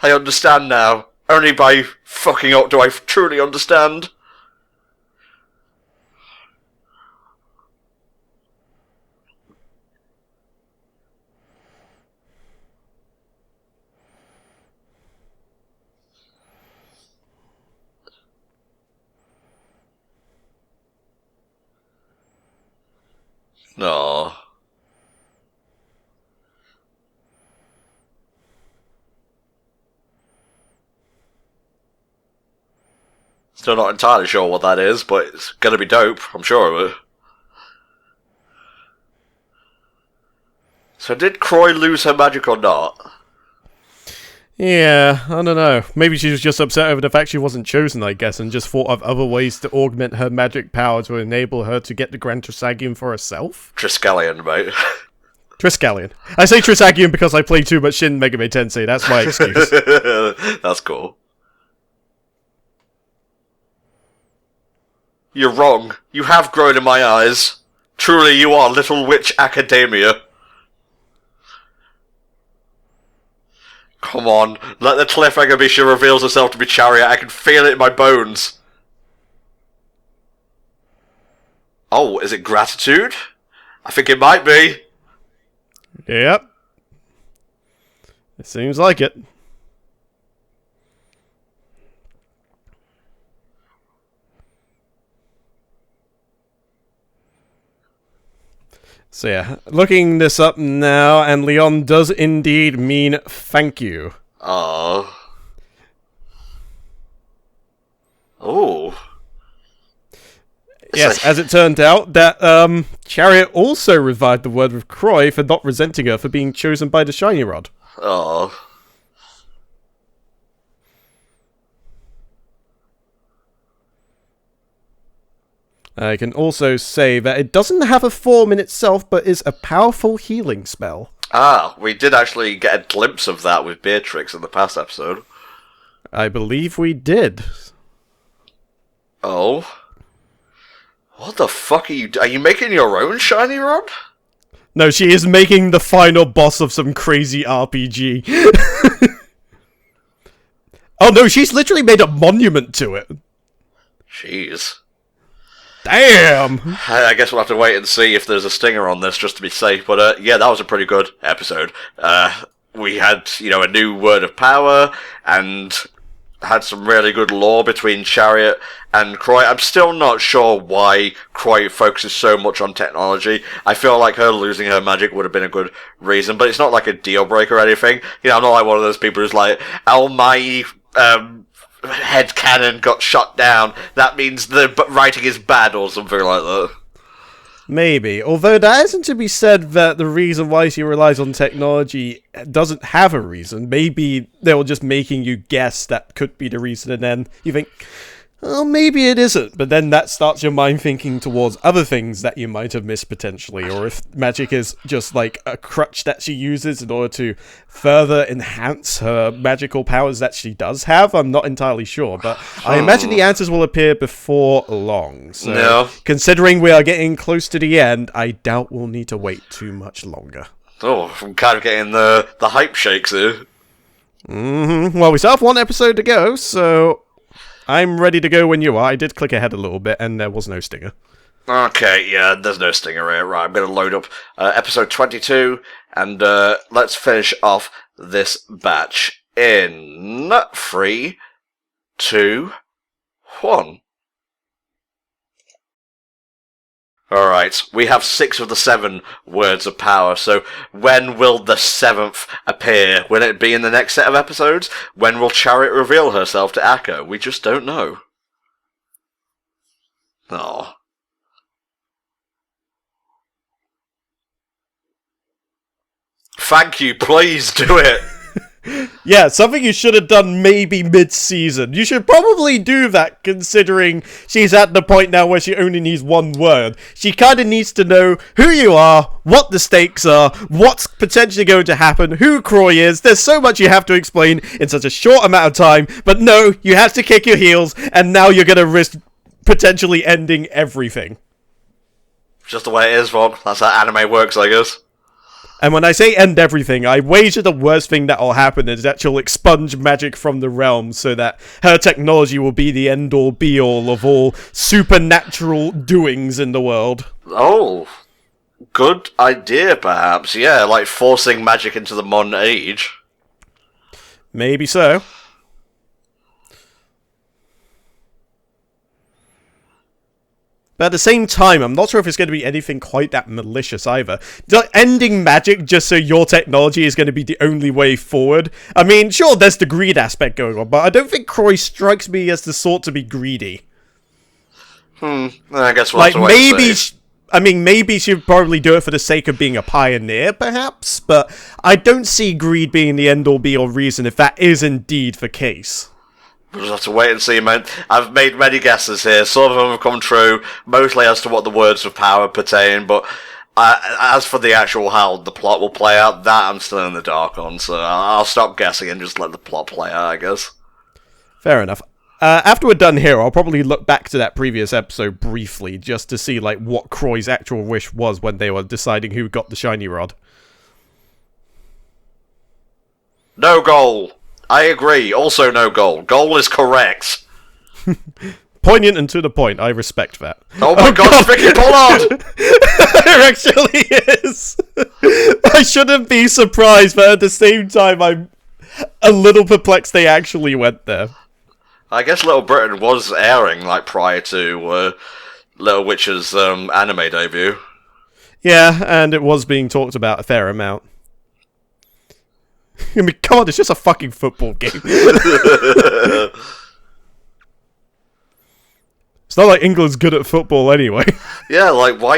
A: I understand now. Only by fucking up do I truly understand. No. Still not entirely sure what that is, but it's gonna be dope. I'm sure of it. So did Croy lose her magic or not?
B: Yeah, I don't know. Maybe she was just upset over the fact she wasn't chosen, I guess, and just thought of other ways to augment her magic power to enable her to get the Grand Trisagion for herself?
A: Triskelion, mate.
B: Triskelion. I say Trisagion because I play too much Shin Megami Tensei, that's my excuse.
A: That's cool. You're wrong. You have grown in my eyes. Truly, you are Little Witch Academia. Come on, let the cliffhanger be she reveals herself to be Chariot. I can feel it in my bones. Oh, is it gratitude? I think it might be.
B: Yep. It seems like it. So yeah, looking this up now, and Leon does indeed mean thank you.
A: Oh. Oh.
B: Yes, as it turned out, that Chariot also revived the word with Croy for not resenting her for being chosen by the Shiny Rod.
A: Oh.
B: I can also say that it doesn't have a form in itself, but is a powerful healing spell.
A: Ah, we did actually get a glimpse of that with Beatrix in the past episode.
B: I believe we did.
A: Oh? What the fuck are you making your own shiny rod?
B: No, she is making the final boss of some crazy RPG. Oh no, she's literally made a monument to it.
A: Jeez.
B: Damn!
A: I guess we'll have to wait and see if there's a stinger on this just to be safe. But yeah, that was a pretty good episode. We had, a new word of power and had some really good lore between Chariot and Croy. I'm still not sure why Croy focuses so much on technology. I feel like her losing her magic would have been a good reason, but it's not like a deal breaker or anything. I'm not like one of those people who's like, oh, my head cannon got shot down. That means the writing is bad or something like that.
B: Maybe. Although that isn't to be said that the reason why she relies on technology doesn't have a reason. Maybe they were just making you guess that could be the reason, and then you think, oh, maybe it isn't. But then that starts your mind thinking towards other things that you might have missed potentially, or if magic is just like a crutch that she uses in order to further enhance her magical powers that she does have. I'm not entirely sure, but I imagine the answers will appear before long. So,
A: no.
B: Considering we are getting close to the end, I doubt we'll need to wait too much longer.
A: Oh, I'm kind of getting the hype shakes here.
B: Well, we still have one episode to go, so I'm ready to go when you are. I did click ahead a little bit, and there was no stinger.
A: Okay, yeah, there's no stinger here. Right, I'm going to load up episode 22, and let's finish off this batch in 3, 2, 1. Alright, we have 6 of the 7 words of power, so when will the 7th appear? Will it be in the next set of episodes? When will Chariot reveal herself to Akko? We just don't know. Oh. Thank you, please do it!
B: Yeah, something you should have done maybe mid-season. You should probably do that, considering she's at the point now where she only needs one word. She kind of needs to know who you are, what the stakes are, what's potentially going to happen, who Croy is. There's so much you have to explain in such a short amount of time, but no, you have to kick your heels, and now you're going to risk potentially ending everything.
A: Just the way it is, Vog. That's how anime works, I guess.
B: And when I say end everything, I wager the worst thing that'll happen is that she'll expunge magic from the realm so that her technology will be the end-all be-all of all supernatural doings in the world.
A: Oh, good idea, perhaps. Yeah, like forcing magic into the modern age.
B: Maybe so. But at the same time, I'm not sure if it's going to be anything quite that malicious either. Ending magic just so your technology is going to be the only way forward. I mean, sure, there's the greed aspect going on, but I don't think Croy strikes me as the sort to be greedy.
A: I guess we'll
B: like,
A: have to wait and see.
B: Maybe she'd probably do it for the sake of being a pioneer, perhaps, but I don't see greed being the end-all be-all reason if that is indeed the case.
A: We'll just have to wait and see, man. I've made many guesses here. Some of them have come true, mostly as to what the words of power pertain, but as for the actual how the plot will play out, that I'm still in the dark on, so I'll stop guessing and just let the plot play out, I guess.
B: Fair enough. After we're done here, I'll probably look back to that previous episode briefly, just to see like what Croy's actual wish was when they were deciding who got the shiny rod.
A: No goal! I agree. Also no goal. Goal is correct.
B: Poignant and to the point. I respect that.
A: Oh my god, Vicky Pollard!
B: It actually is. I shouldn't be surprised, but at the same time, I'm a little perplexed they actually went there.
A: I guess Little Britain was airing like prior to Little Witch's anime debut.
B: Yeah, and it was being talked about a fair amount. I mean, come on, it's just a fucking football game. It's not like England's good at football anyway.
A: Yeah, like, why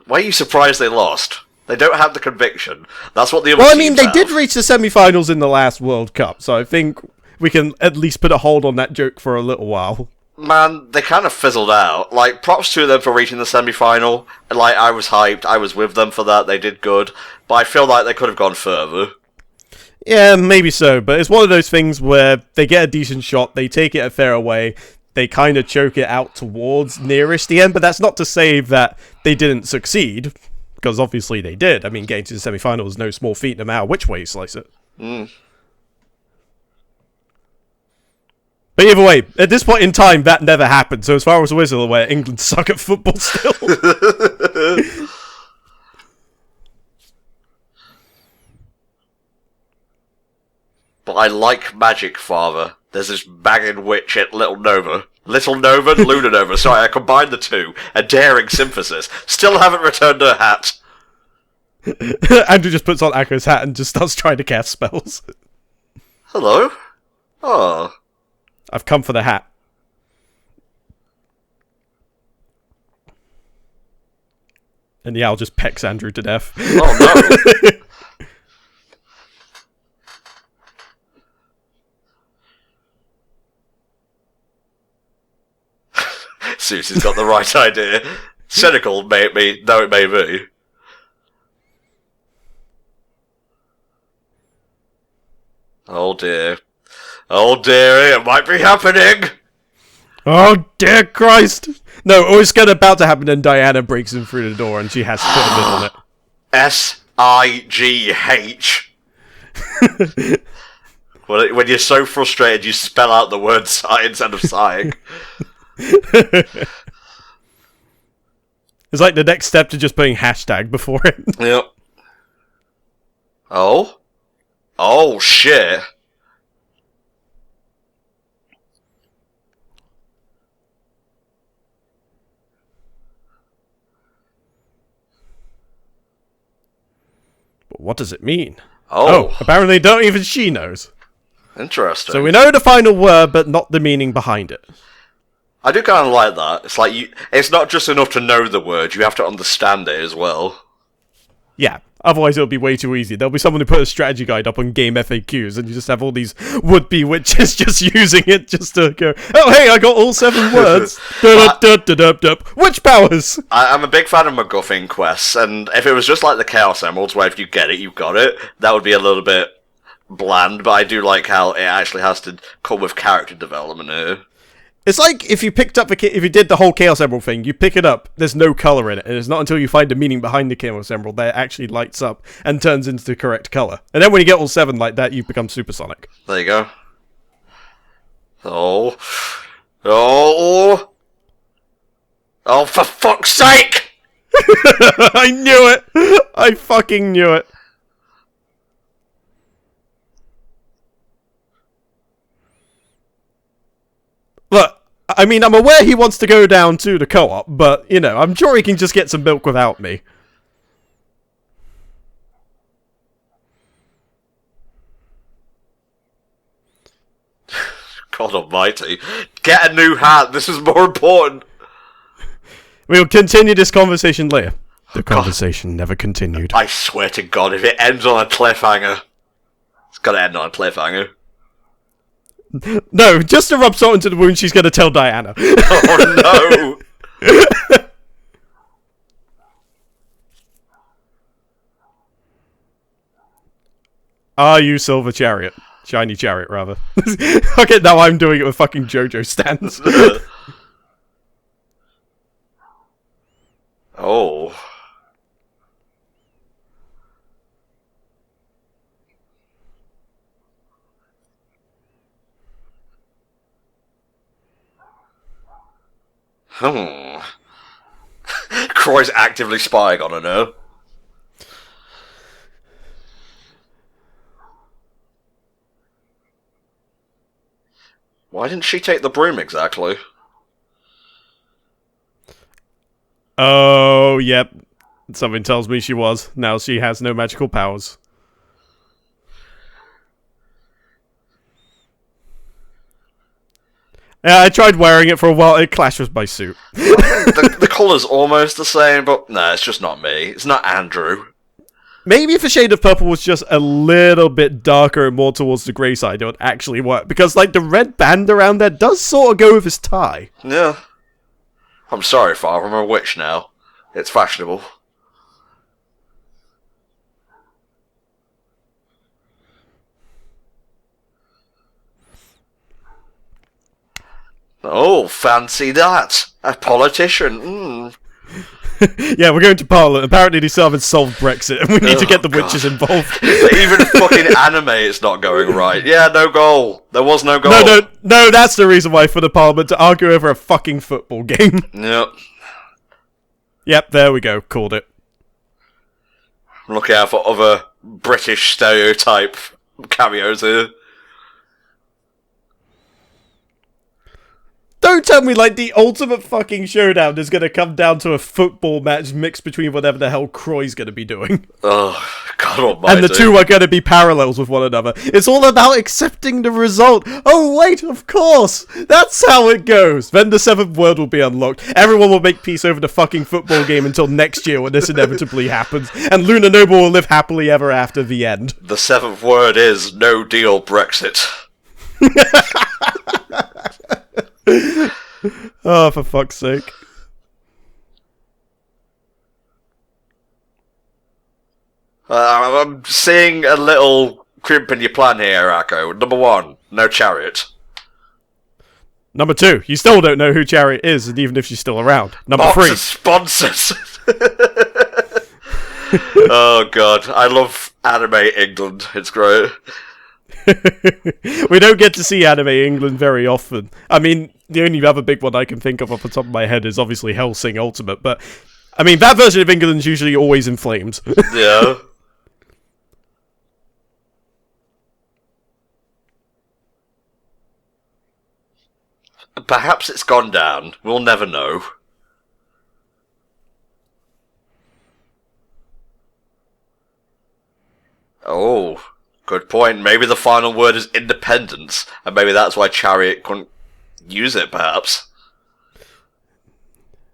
A: are you surprised they lost? They don't have the conviction. That's what the other teams
B: they
A: have.
B: did reach the semi-finals in the last World Cup, so I think we can at least put a hold on that joke for a little while.
A: Man, they kind of fizzled out. Like, props to them for reaching the semi-final. Like, I was hyped. I was with them for that. They did good. But I feel like they could have gone further.
B: Yeah, maybe so, but it's one of those things where they get a decent shot, they take it a fair away, they kind of choke it out towards nearest the end, but that's not to say that they didn't succeed, because obviously they did. I mean, getting to the semi-final is no small feat no matter which way you slice it. But either way, at this point in time, that never happened, so as far as we're aware, England suck at football still.
A: But I like magic, Father. There's this banging witch at Little Nova. Little Nova and Luna Nova. Sorry, I combined the two. A daring synthesis. Still haven't returned her hat.
B: Andrew just puts on Akko's hat and just starts trying to cast spells.
A: Hello? Oh.
B: I've come for the hat. And the owl just pecks Andrew to death.
A: Oh no. Susie's got the right idea. Cynical, maybe, though it may be. Oh dear. Oh dear, it might be happening!
B: Oh dear Christ! No, it's about to happen and Diana breaks in through the door and she has to put a bit on it.
A: S-I-G-H. When you're so frustrated, you spell out the word sigh instead of sighing.
B: It's like the next step to just putting hashtag before it.
A: Yep. Oh? Oh, shit.
B: But what does it mean?
A: Oh.
B: Apparently not even she knows.
A: Interesting.
B: So we know the final word, but not the meaning behind it.
A: I do kind of like that. It's like, it's not just enough to know the word, you have to understand it as well.
B: Yeah, otherwise it'll be way too easy. There'll be someone who put a strategy guide up on game FAQs, and you just have all these would-be witches just using it just to go, oh hey, I got all 7 words. Witch powers!
A: I'm a big fan of MacGuffin quests, and if it was just like the Chaos Emeralds, where if you get it, you've got it, that would be a little bit bland, but I do like how it actually has to come with character development here.
B: It's like if you picked up if you did the whole Chaos Emerald thing, you pick it up, there's no colour in it, and it's not until you find the meaning behind the Chaos Emerald that it actually lights up and turns into the correct colour. And then when you get all 7 like that, you've become supersonic.
A: There you go. Oh. Oh. Oh, for fuck's sake!
B: I knew it! I fucking knew it. Look, I mean, I'm aware he wants to go down to the co-op, but, you know, I'm sure he can just get some milk without me.
A: God almighty. Get a new hat, this is more important.
B: We'll continue this conversation later. The conversation never continued.
A: I swear to God, if it ends on a cliffhanger, it's gotta end on a cliffhanger.
B: No, just to rub salt into the wound, she's going to tell Diana.
A: Oh no!
B: Are you Silver Chariot? Shiny Chariot, rather. Okay, now I'm doing it with fucking JoJo stands.
A: Oh. Croy's actively spying on her now. Why didn't she take the broom exactly?
B: Oh, yep. Something tells me she was. Now she has no magical powers. Yeah, I tried wearing it for a while. It clashed with my suit.
A: The colour's almost the same, but no, it's just not me. It's not Andrew.
B: Maybe if a shade of purple was just a little bit darker and more towards the grey side, it would actually work. Because, like, the red band around there does sort of go with his tie.
A: Yeah. I'm sorry, Father, I'm a witch now. It's fashionable. Oh, fancy that. A politician.
B: Yeah, we're going to Parliament. Apparently they still haven't solved Brexit, and we need to get the witches involved.
A: Even fucking anime is not going right. Yeah, no goal. There was no goal.
B: No, that's the reason why for the Parliament to argue over a fucking football game.
A: Yep.
B: Yep, there we go. Called it.
A: Look out for other British stereotype cameos here.
B: Don't tell me, like, the ultimate fucking showdown is gonna come down to a football match mixed between whatever the hell Croy's gonna be doing.
A: Oh, God almighty.
B: And the two are gonna be parallels with one another. It's all about accepting the result. Oh, wait, of course. That's how it goes. Then the 7th word will be unlocked. Everyone will make peace over the fucking football game until next year when this inevitably happens. And Luna Noble will live happily ever after the end.
A: The 7th word is no deal Brexit.
B: Oh, for fuck's sake.
A: I'm seeing a little crimp in your plan here, Akko. Number 1, no chariot.
B: Number 2, you still don't know who Chariot is, and even if she's still around. Number 3.
A: Sponsors! Oh, God. I love anime England. It's great.
B: We don't get to see anime England very often. I mean, the only other big one I can think of off the top of my head is obviously Hellsing Ultimate, but I mean, that version of England's usually always in flames.
A: Yeah. Perhaps it's gone down. We'll never know. Oh, good point. Maybe the final word is independence, and maybe that's why Chariot couldn't use it, perhaps.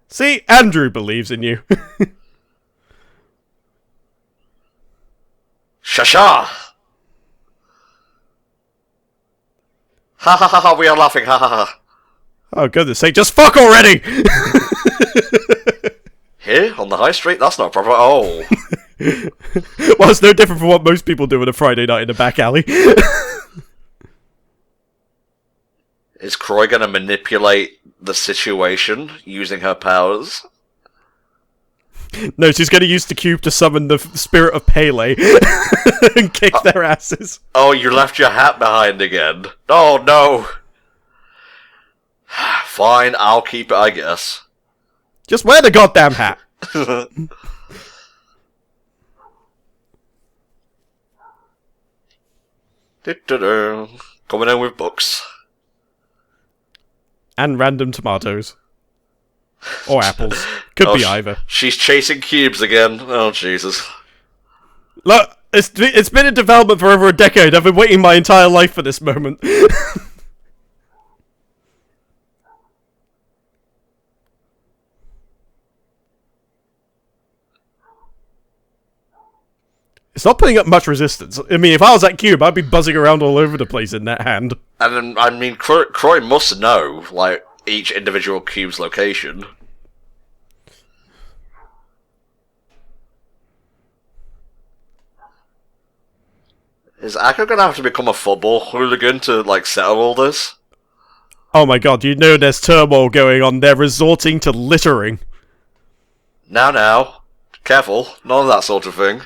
B: See, Andrew believes in you.
A: Shasha! Ha ha ha ha, we are laughing, ha ha ha.
B: Oh, goodness sake, just fuck already!
A: Here, on the high street? That's not proper. Oh.
B: Well, it's no different from what most people do on a Friday night in a back alley.
A: Is Croy gonna manipulate the situation using her powers?
B: No, she's going to use the cube to summon the spirit of Pele and kick their asses.
A: Oh, you left your hat behind again. Oh, no. Fine, I'll keep it, I guess.
B: Just wear the goddamn hat.
A: Coming in with books.
B: And random tomatoes. Or apples. Could be either.
A: She's chasing cubes again. Oh, Jesus.
B: Look, it's been in development for over a decade. I've been waiting my entire life for this moment. It's not putting up much resistance. I mean, if I was that cube, I'd be buzzing around all over the place in that hand.
A: And I mean, Croy must know, like, each individual cube's location. Is Akko gonna have to become a football hooligan to, like, settle all this?
B: Oh my god, you know there's turmoil going on. They're resorting to littering.
A: Now. Careful. None of that sort of thing.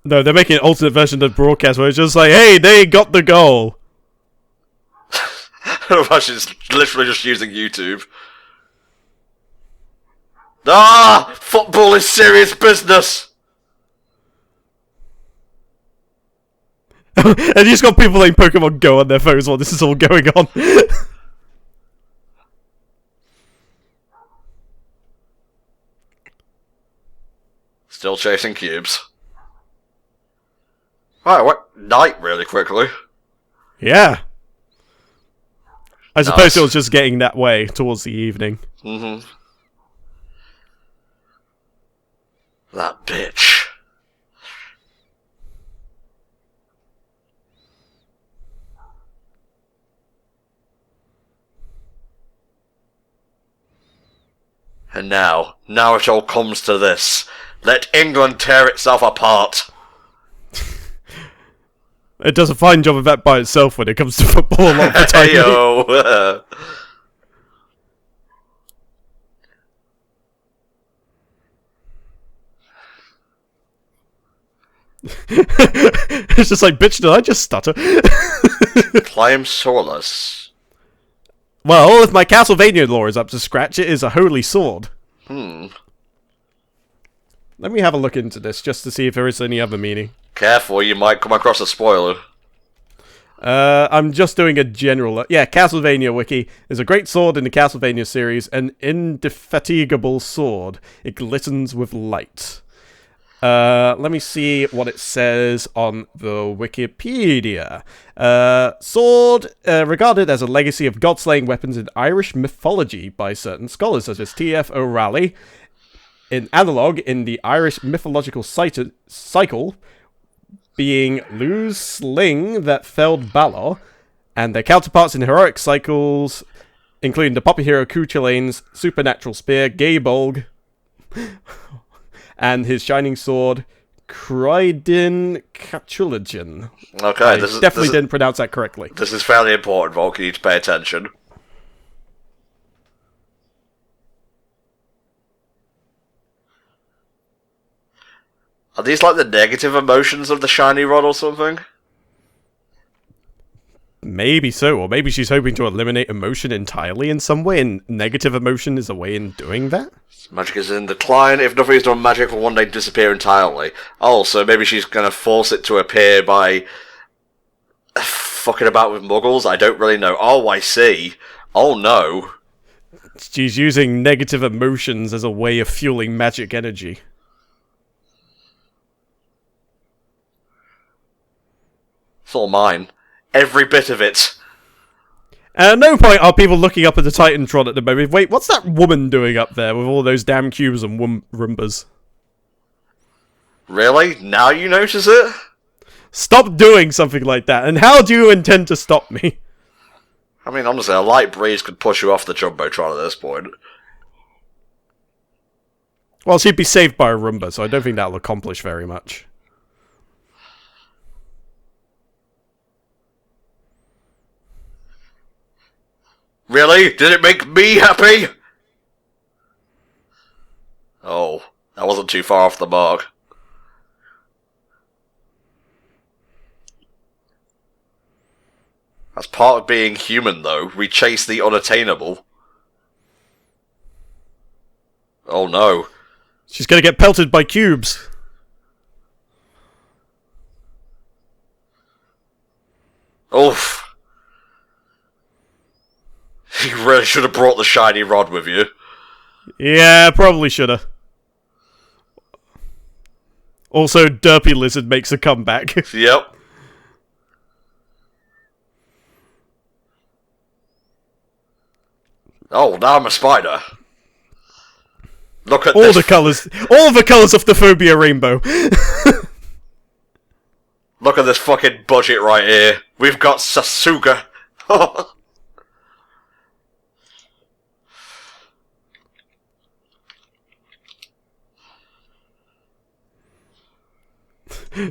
B: No, they're making an alternate version of the broadcast where it's just like, hey, they got the goal.
A: She's literally just using YouTube. Ah! Football is serious business!
B: And you just got people playing Pokemon Go on their phones while this is all going on.
A: Still chasing cubes. Right, what? Night really quickly.
B: Yeah. I suppose
A: Nice.
B: it was just getting that way towards the evening.
A: Mm-hmm. That bitch. And now it all comes to this. Let England tear itself apart.
B: It does a fine job of that by itself when it comes to football a lot of the time.
A: Heyo.
B: It's just like, bitch, did I just stutter?
A: Climb Solace.
B: Well, if my Castlevania lore is up to scratch, it is a holy sword. Let me have a look into this, just to see if there is any other meaning.
A: Careful, you might come across a spoiler.
B: I'm just doing a general... Yeah, Castlevania Wiki. Is a great sword in the Castlevania series, an indefatigable sword. It glistens with light. Let me see what it says on the Wikipedia. Sword, regarded as a legacy of god-slaying weapons in Irish mythology by certain scholars, such as T.F. O'Reilly. In analog in the Irish mythological cycle, being Lu's sling that felled Balor, and their counterparts in heroic cycles, including the popular hero Cuchulain's supernatural spear, Gaybolg, and his shining sword, Crydin Cachulagen.
A: Okay,
B: I definitely didn't pronounce that correctly.
A: This is fairly important, Volk. You need to pay attention. Are these like the negative emotions of the shiny rod or something?
B: Maybe so, or maybe she's hoping to eliminate emotion entirely in some way, and negative emotion is a way in doing that?
A: Magic is in decline. If nothing is done, magic will one day disappear entirely. Oh, so maybe she's gonna force it to appear by fucking about with muggles? I don't really know. Oh, I see. Oh, no.
B: She's using negative emotions as a way of fueling magic energy.
A: It's all mine. Every bit of it.
B: And at no point are people looking up at the Titantron at the moment. Wait, what's that woman doing up there with all those damn cubes and Roombas?
A: Really? Now you notice it?
B: Stop doing something like that, and how do you intend to stop me?
A: I mean, honestly, a light breeze could push you off the Jumbotron at this point.
B: Well, she'd be saved by a Roomba, so I don't think that'll accomplish very much.
A: Really? Did it make me happy? Oh, that wasn't too far off the mark. That's part of being human, though. We chase the unattainable. Oh no.
B: She's gonna get pelted by cubes.
A: Oof. You really should have brought the shiny rod with you.
B: Yeah, probably shoulda. Also, Derpy Lizard makes a comeback.
A: Yep. Oh, now I'm a spider. Look at
B: all
A: this.
B: the colours of the phobia rainbow.
A: Look at this fucking budget right here. We've got Sasuga.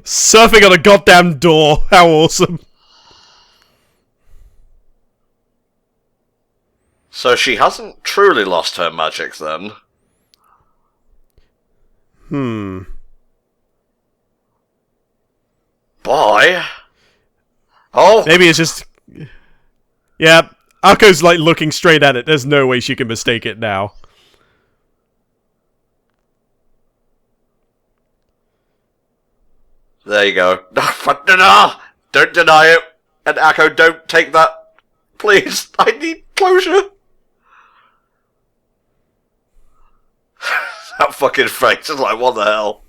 B: Surfing on a goddamn door. How awesome.
A: So she hasn't truly lost her magic then. Boy. Oh.
B: Maybe it's just... Yeah, Akko's like looking straight at it. There's no way she can mistake it now.
A: There you go. Don't deny it. And Akko, don't take that. Please, I need closure. That fucking face is like, what the hell?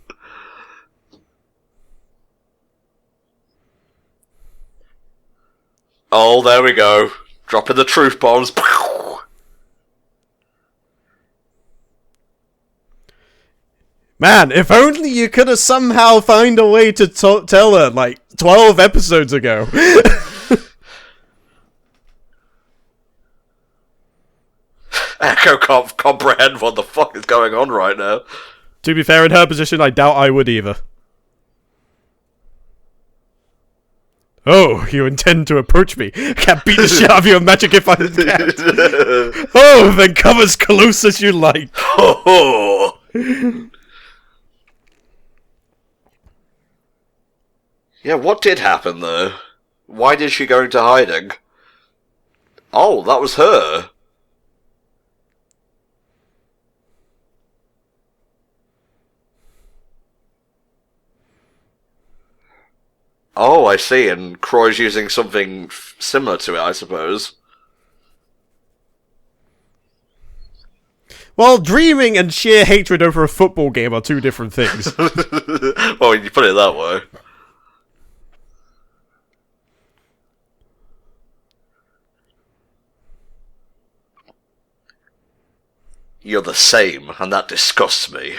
A: Oh, there we go. Dropping the truth bombs.
B: Man, if only you could have somehow find a way to tell her, like, 12 episodes ago.
A: Akko can't comprehend what the fuck is going on right now.
B: To be fair, in her position, I doubt I would either. Oh, you intend to approach me? I can't beat the shit out of your magic if I can. Oh, then come as close as you like.
A: Oh. Yeah, what did happen though? Why did she go into hiding? Oh, that was her. Oh, I see, and Croy's using something similar to it, I suppose.
B: Well, dreaming and sheer hatred over a football game are two different things.
A: Well, when you put it that way. You're the same, and that disgusts me.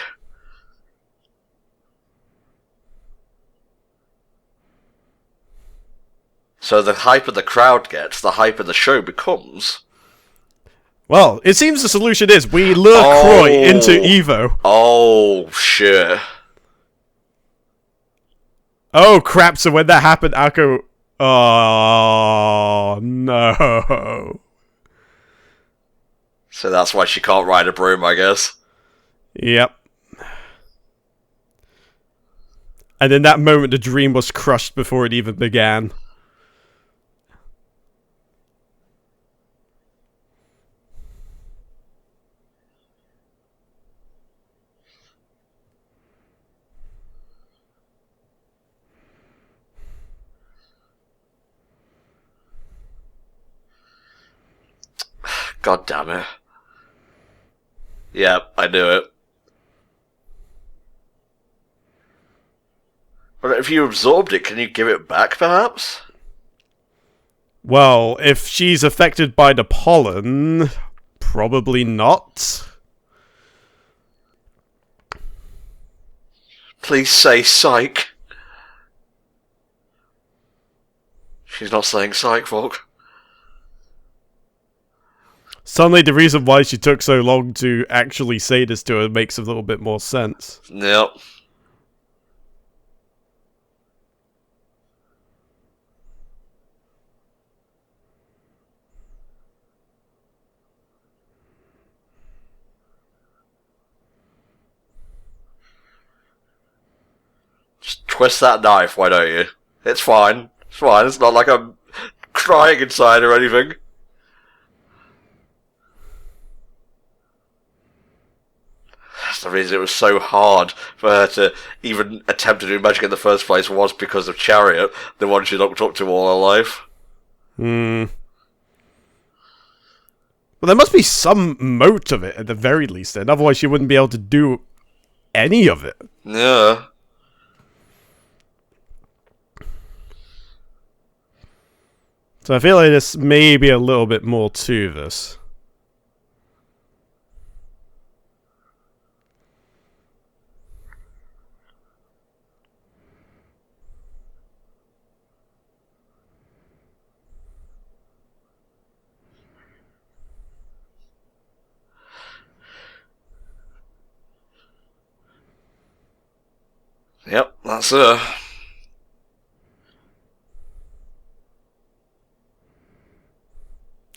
A: So the hyper the crowd gets, the hyper the show becomes.
B: Well, it seems the solution is we lure Croy into Evo.
A: Oh, shit.
B: Oh, crap, so when that happened, Akko... Oh, no.
A: So that's why she can't ride a broom, I guess.
B: Yep. And in that moment, the dream was crushed before it even began.
A: God damn it. Yeah, I knew it. But if you absorbed it, can you give it back, perhaps?
B: Well, if she's affected by the pollen, probably not.
A: Please say psych. She's not saying psych, folk.
B: Suddenly the reason why she took so long to actually say this to her makes a little bit more sense.
A: Yep. Just twist that knife, why don't you? It's fine. It's fine. It's not like I'm crying inside or anything. That's the reason it was so hard for her to even attempt to do magic in the first place was because of Chariot, the one she looked up to all her life.
B: Well, there must be some mote of it at the very least, then. Otherwise she wouldn't be able to do any of it.
A: Yeah.
B: So I feel like there's maybe a little bit more to this.
A: Yep, that's her.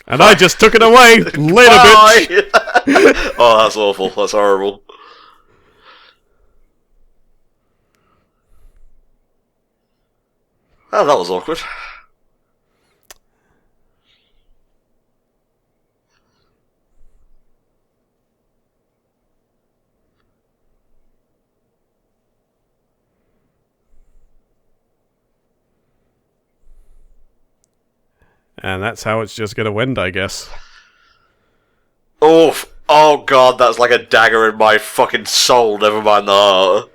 B: And I just took it away! Later, bitch!
A: Oh, that's awful. That's horrible. Oh, that was awkward.
B: And that's how it's just gonna end, I guess.
A: Oof. Oh god, that's like a dagger in my fucking soul, never mind the heart.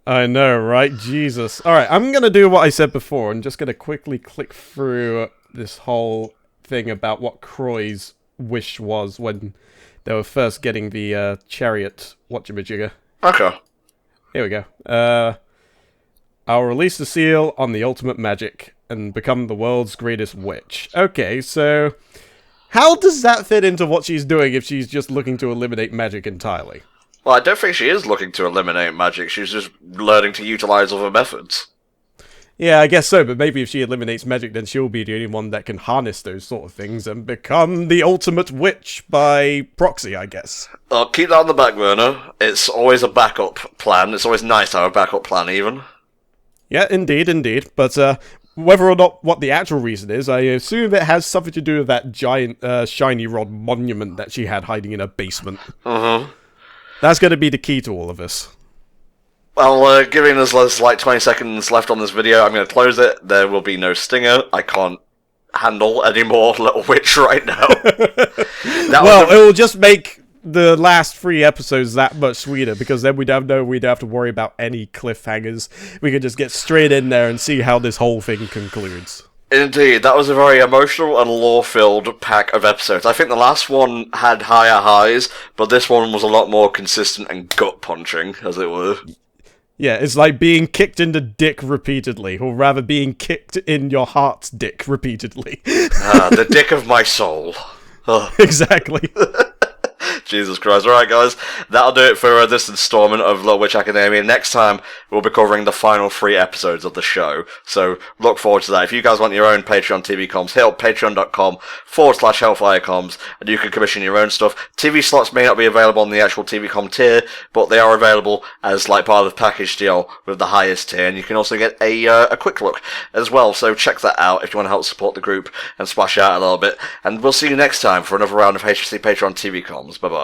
B: I know, right? Jesus. Alright, I'm gonna do what I said before. I'm just gonna quickly click through this whole thing about what Croy's wish was when they were first getting the chariot whatchamajigger.
A: Okay.
B: Here we go. I'll release the seal on the ultimate magic and become the world's greatest witch. Okay, so how does that fit into what she's doing if she's just looking to eliminate magic entirely?
A: Well, I don't think she is looking to eliminate magic, she's just learning to utilize other methods.
B: Yeah, I guess so, but maybe if she eliminates magic, then she'll be the only one that can harness those sort of things and become the ultimate witch by proxy, I guess.
A: I'll keep that on the back burner. It's always a backup plan. It's always nice to have a backup plan, even.
B: Yeah, indeed, indeed. But whether or not what the actual reason is, I assume it has something to do with that giant shiny rod monument that she had hiding in her basement. That's going to be the key to all of this.
A: Well, giving us like 20 seconds left on this video, I'm going to close it. There will be no stinger. I can't handle any more Little Witch right now.
B: Well, it will just make the last 3 episodes that much sweeter, because then we'd have to worry about any cliffhangers. We could just get straight in there and see how this whole thing concludes.
A: Indeed, that was a very emotional and lore-filled pack of episodes. I think the last one had higher highs, but this one was a lot more consistent and gut-punching, as it were.
B: Yeah, it's like being kicked in the dick repeatedly, or rather being kicked in your heart's dick repeatedly.
A: The dick of my soul.
B: Exactly.
A: Jesus Christ. Alright guys, that'll do it for this installment of Little Witch Academia. Next time, we'll be covering the final 3 episodes of the show. So, look forward to that. If you guys want your own Patreon TV comms, hit up patreon.com/HellfireComms, and you can commission your own stuff. TV slots may not be available on the actual TV com tier, but they are available as like part of the package deal with the highest tier, and you can also get a quick look as well. So check that out if you want to help support the group and splash out a little bit. And we'll see you next time for another round of HFC Patreon TV comms. Bye-bye.